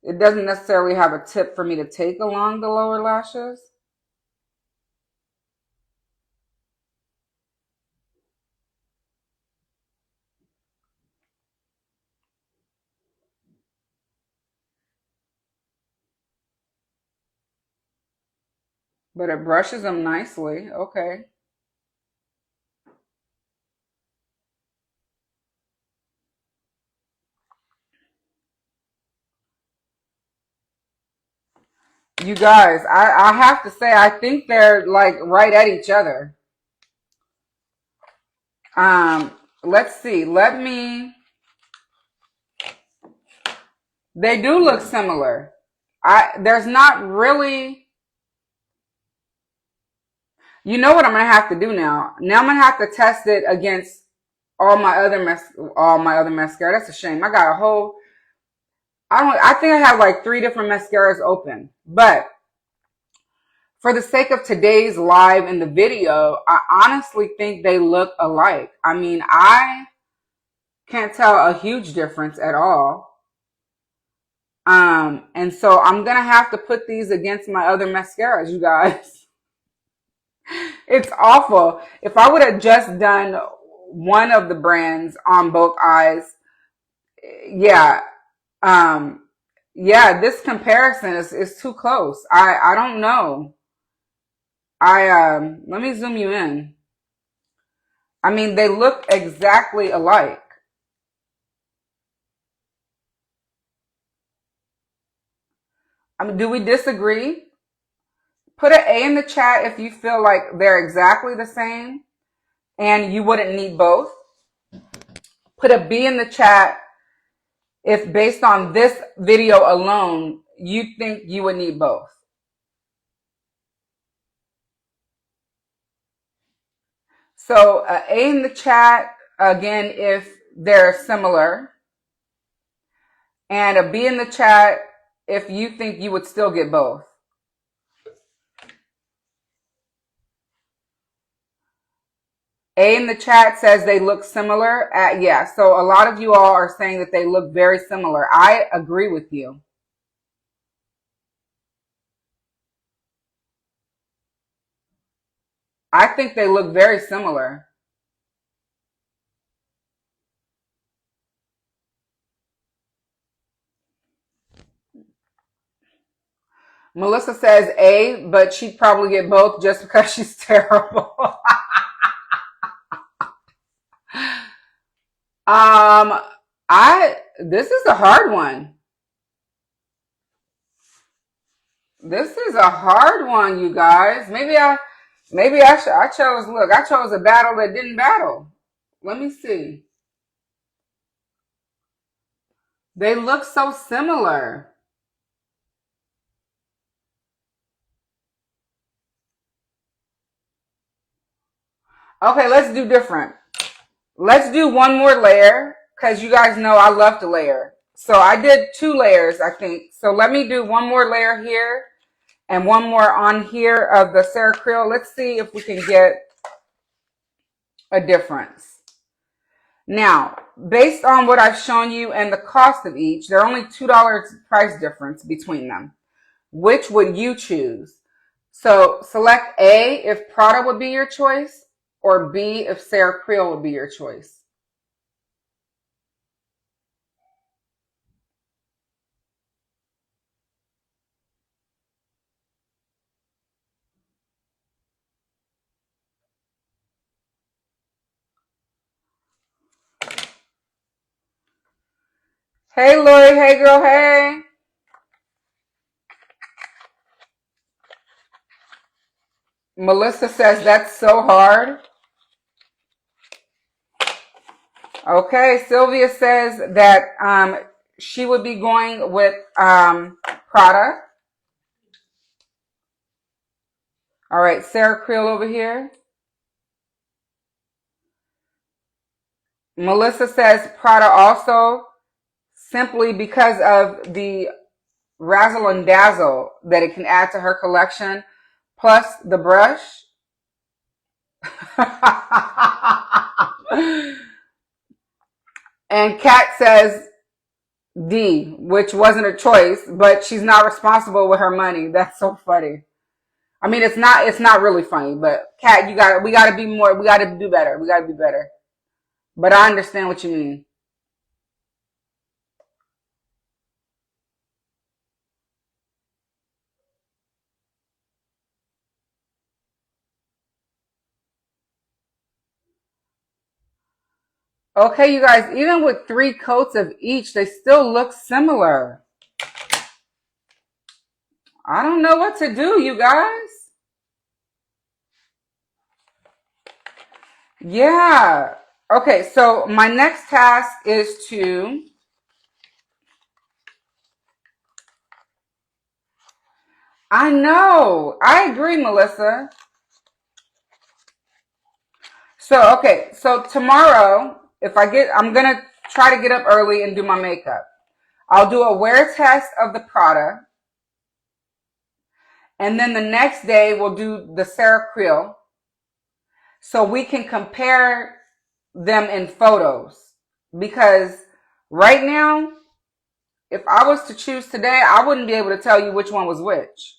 Speaker 1: it doesn't necessarily have a tip for me to take along the lower lashes. But it brushes them nicely. Okay. You guys, I have to say, I think they're like right at each other. Let's see. They do look similar. There's not really, you know what I'm going to have to do now? Now I'm going to have to test it against all my other mascara. That's a shame. I got a whole, I think I have like 3 different mascaras open, but for the sake of today's live in the video, I honestly think they look alike. I mean, I can't tell a huge difference at all. And so I'm going to have to put these against my other mascaras, you guys. It's awful. If I would have just done one of the brands on both eyes, yeah, yeah, this comparison is too close. I don't know. Let me zoom you in. I mean, they look exactly alike. I mean, do we disagree? Put an A in the chat if you feel like they're exactly the same and you wouldn't need both. Put a B in the chat if based on this video alone, you think you would need both. So A in the chat, again, if they're similar. And a B in the chat if you think you would still get both. A in the chat says they look similar. Yeah, so a lot of you all are saying that they look very similar. I agree with you. I think they look very similar. Melissa says A, but she'd probably get both just because she's terrible. This is a hard one. This is a hard one, you guys. I chose a battle that didn't battle. Let me see. They look so similar. Okay, let's do different. Let's do one more layer because you guys know I love to layer. So I did 2 layers, I think. So let me do one more layer here and one more on here of the Serum. Let's see if we can get a difference. Now, based on what I've shown you and the cost of each, there are only $2 price difference between them. Which would you choose? So select A if Prada would be your choice, or B if Serum would be your choice. Hey, Lori. Hey, girl. Hey. Melissa says that's so hard. Okay, Sylvia says that she would be going with Prada. All right, Sarah Creel over here. Melissa says Prada also, simply because of the razzle and dazzle that it can add to her collection, plus the brush. And Kat says D, which wasn't a choice, but she's not responsible with her money. That's so funny. I mean, it's not really funny, but Kat, we gotta be more, we gotta do better. We gotta be better. But I understand what you mean. Okay, you guys, even with 3 coats of each, they still look similar. I don't know what to do, you guys. Yeah. Okay, so my next task is to, I know, I agree, Melissa. So, okay, so tomorrow, I'm going to try to get up early and do my makeup. I'll do a wear test of the Prada. And then the next day, we'll do the Sarah Creel. So we can compare them in photos. Because right now, if I was to choose today, I wouldn't be able to tell you which one was which.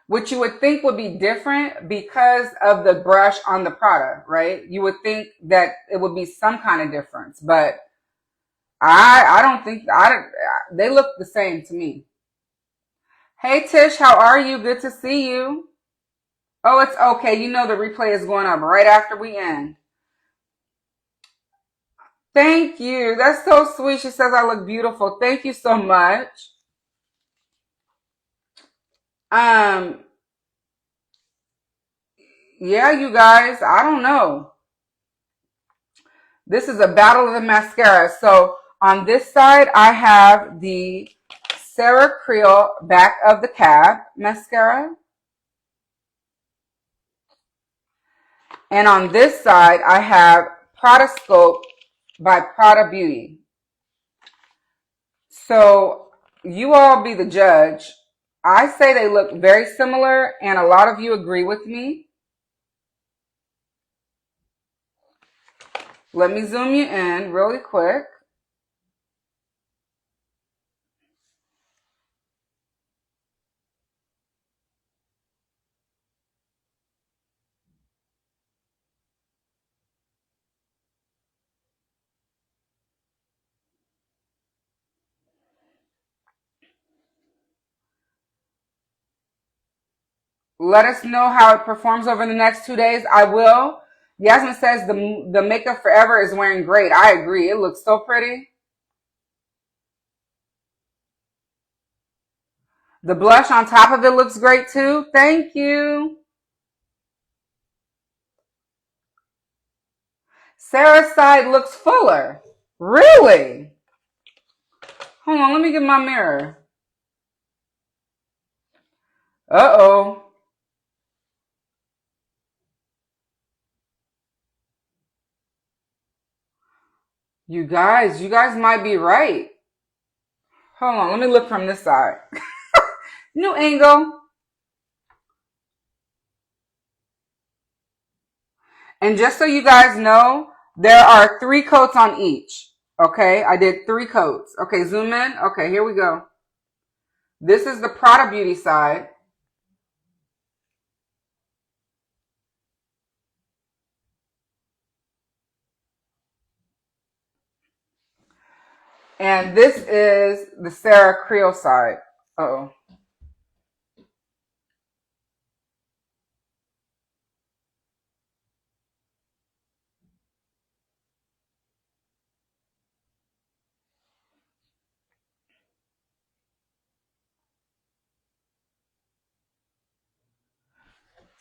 Speaker 1: Which you would think would be different because of the brush on the Prada, right? You would think that it would be some kind of difference, but I don't think, they look the same to me. Hey Tish, how are you? Good to see you. Oh, it's okay. You know the replay is going up right after we end. Thank you. That's so sweet. She says I look beautiful. Thank you so much. Um, yeah, you guys, I don't know. This is a battle of the mascara. So on this side, I have the Sarah Creel Back of the Cab mascara. And on this side, I have Prada Scope by Prada Beauty. So you all be the judge. I say they look very similar, and a lot of you agree with me. Let me zoom you in really quick. Let us know how it performs over the next 2 days. I will. Yasmin says the makeup forever is wearing great. I agree. It looks so pretty. The blush on top of it looks great too. Thank you. Sarah's side looks fuller. Really? Hold on, let me get my mirror. Uh-oh. You guys might be right. Hold on, let me look from this side. New angle. And just so you guys know, there are 3 coats on each. Okay, I did 3 coats. Okay, zoom in. Okay, here we go. This is the Prada Beauty side. And this is the Sarah Creel side. Uh-oh.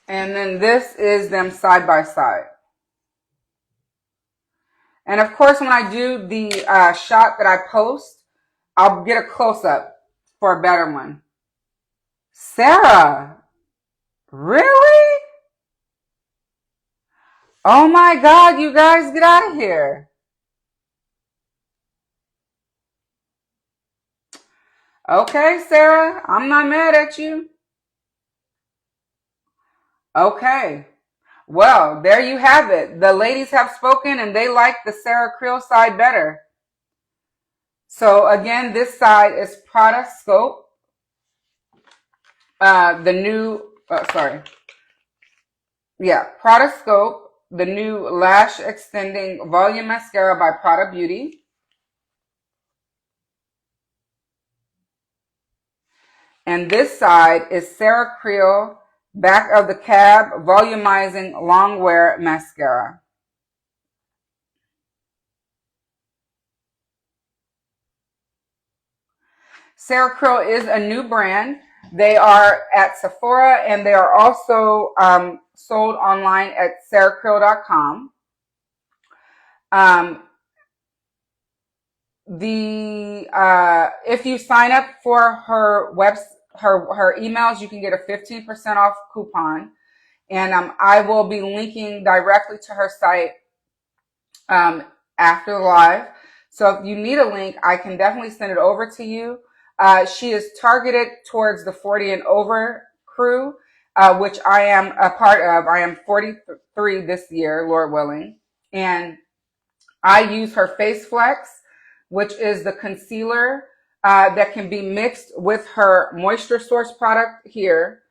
Speaker 1: And then this is them side by side. And of course, when I do the shot that I post, I'll get a close-up for a better one. Sarah, really? Oh my God, you guys, get out of here. Okay, Sarah, I'm not mad at you. Okay. Well, there you have it. The ladies have spoken and they like the Sarah Creel side better. So again, this side is Prada Scope. The new, Prada Scope, the new Lash Extending Volume Mascara by Prada Beauty. And this side is Sarah Creel Back of the Cab Volumizing Long Wear Mascara. Sarah Creel is a new brand. They are at Sephora and they are also sold online at sarahcreel.com. If you sign up for her her emails, you can get a 15% off coupon, and I will be linking directly to her site after the live. So if you need a link, I can definitely send it over to you. She is targeted towards the 40 and over crew, which I am a part of. I am 43 this year, Lord willing, and I use her Face Flex, which is the concealer that can be mixed with her Moisture Source product here.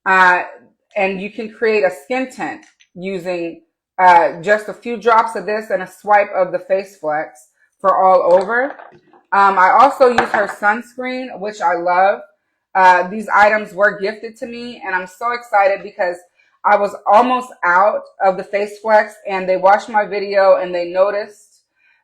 Speaker 1: And you can create a skin tint using just a few drops of this and a swipe of the Face Flex for all over. I also use her sunscreen, which I love. These items were gifted to me, and I'm so excited because I was almost out of the Face Flex, and they watched my video and they noticed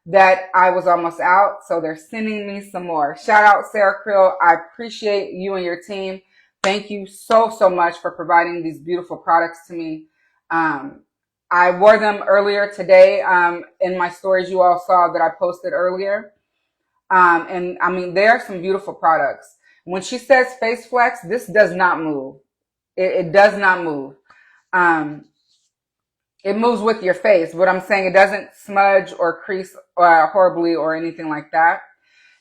Speaker 1: that I was almost out, so they're sending me some more. Shout out Sarah Creel. I appreciate you and your team. Thank you so much for providing these beautiful products to me. I wore them earlier today in my stories you all saw that I posted earlier. And I mean, there are some beautiful products. When she says Face Flex, this does not move. It does not move. It moves with your face. What I'm saying, it doesn't smudge or crease horribly or anything like that.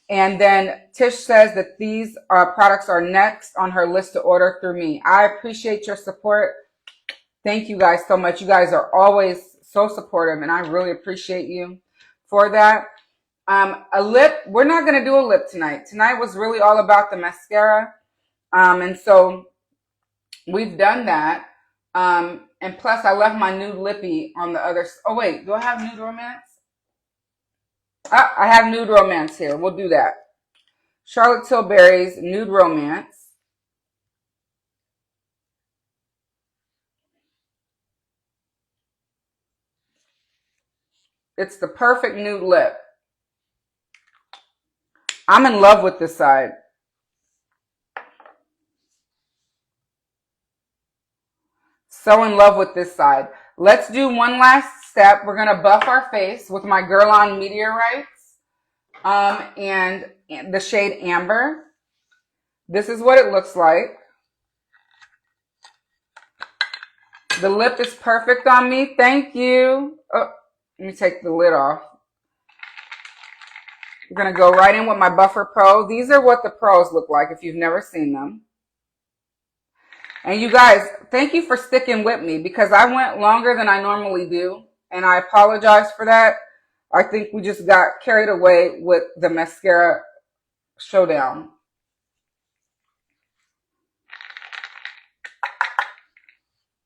Speaker 1: And then Tish says that these products are next on her list to order through me. I appreciate your support. Thank you guys so much. You guys are always so supportive, and I really appreciate you for that. A lip, we're not going to do a lip tonight. Tonight was really all about the mascara. And so we've done that. And plus I left my Nude lippy on the other. Oh wait, do I have Nude Romance? I have Nude Romance here. We'll do that. Charlotte Tilbury's Nude Romance. It's the perfect nude lip. I'm in love with this side. So in love with this side. Let's do one last step. We're going to buff our face with my Guerlain Meteorites and the shade Amber. This is what it looks like. The lip is perfect on me. Thank you. Oh, let me take the lid off. I'm going to go right in with my Buffer Pro. These are what the pros look like if you've never seen them. And you guys, thank you for sticking with me because I went longer than I normally do. And I apologize for that. I think we just got carried away with the mascara showdown.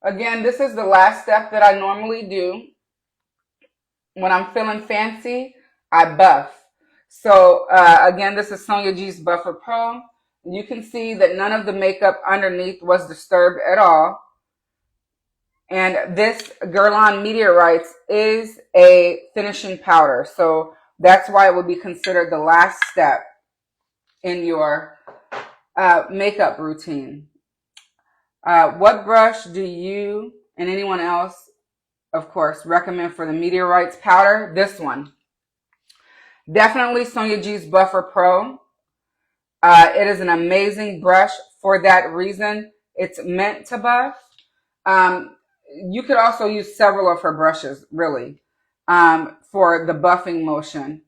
Speaker 1: Again, this is the last step that I normally do. When I'm feeling fancy, I buff. So again, this is Sonia G's Buffer Pro. You can see that none of the makeup underneath was disturbed at all. And this Guerlain Meteorites is a finishing powder. So that's why it would be considered the last step in your makeup routine. What brush do you and anyone else of course, recommend for the Meteorites powder, this one. Definitely Sonia G's Buffer Pro. It is an amazing brush for that reason. It's meant to buff. You could also use several of her brushes, really, for the buffing motion.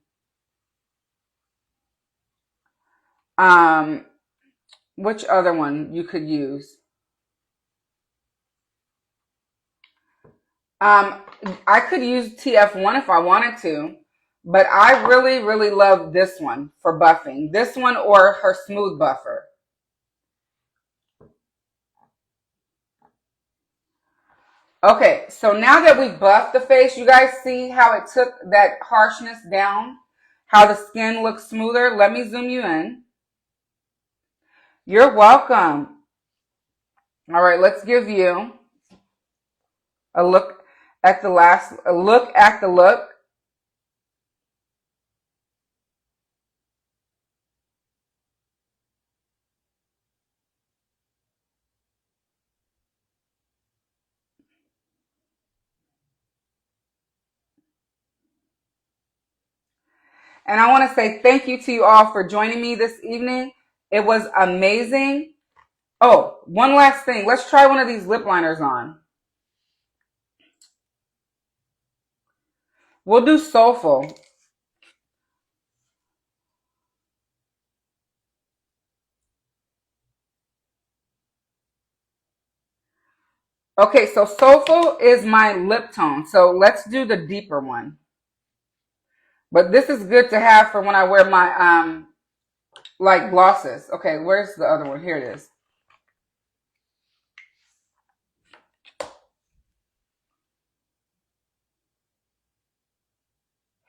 Speaker 1: Which other one you could use? I could use TF1 if I wanted to, but I really, really love this one for buffing. This one or her smooth buffer. Okay, so now that we buffed the face, you guys see how it took that harshness down? How the skin looks smoother? Let me zoom you in. You're welcome. All right, let's give you a look at the look. And I want to say thank you to you all for joining me this evening. It was amazing. Oh, one last thing. Let's try one of these lip liners on. We'll do Soulful. Okay, so Soulful is my lip tone. So let's do the deeper one. But this is good to have for when I wear my like glosses. Okay, where's the other one? Here it is.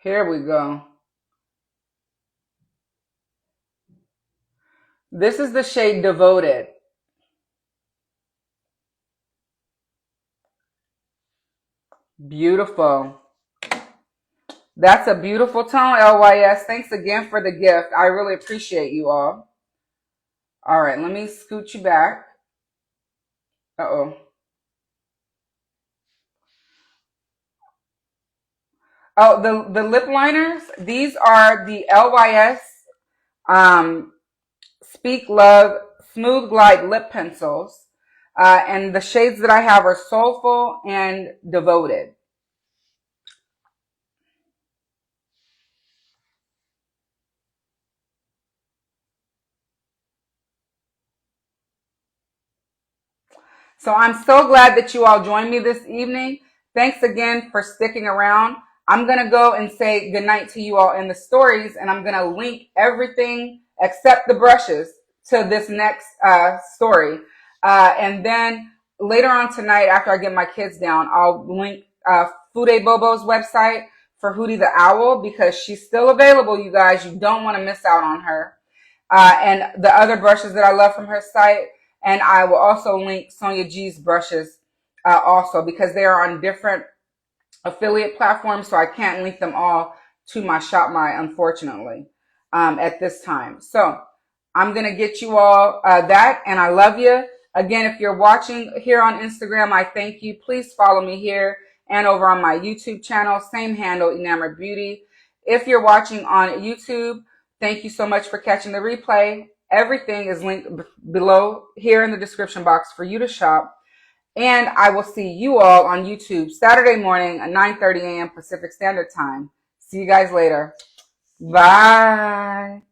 Speaker 1: Here we go. This is the shade Devoted. Beautiful. That's a beautiful tone, LYS. Thanks again for the gift. I really appreciate you all. All right, let me scoot you back. Uh-oh. Oh, the lip liners, these are the LYS Speak Love Smooth Glide Lip Pencils. And the shades that I have are Soulful and Devoted. So I'm so glad that you all joined me this evening. Thanks again for sticking around. I'm going to go and say goodnight to you all in the stories, and I'm going to link everything except the brushes to this next story. And then later on tonight, after I get my kids down, I'll link Fude Bobo's website for Hootie the Owl because she's still available, you guys. You don't want to miss out on her. And the other brushes that I love from her site. And I will also link Sonia G's brushes also because they are on different affiliate platforms. So I can't link them all to my Shop My, unfortunately, at this time. So I'm going to get you all that. And I love you. Again, if you're watching here on Instagram, I thank you. Please follow me here and over on my YouTube channel. Same handle, Enamored Beauty. If you're watching on YouTube, thank you so much for catching the replay. Everything is linked below here in the description box for you to shop. And I will see you all on YouTube Saturday morning at 9:30 a.m. Pacific Standard Time. See you guys later. Bye.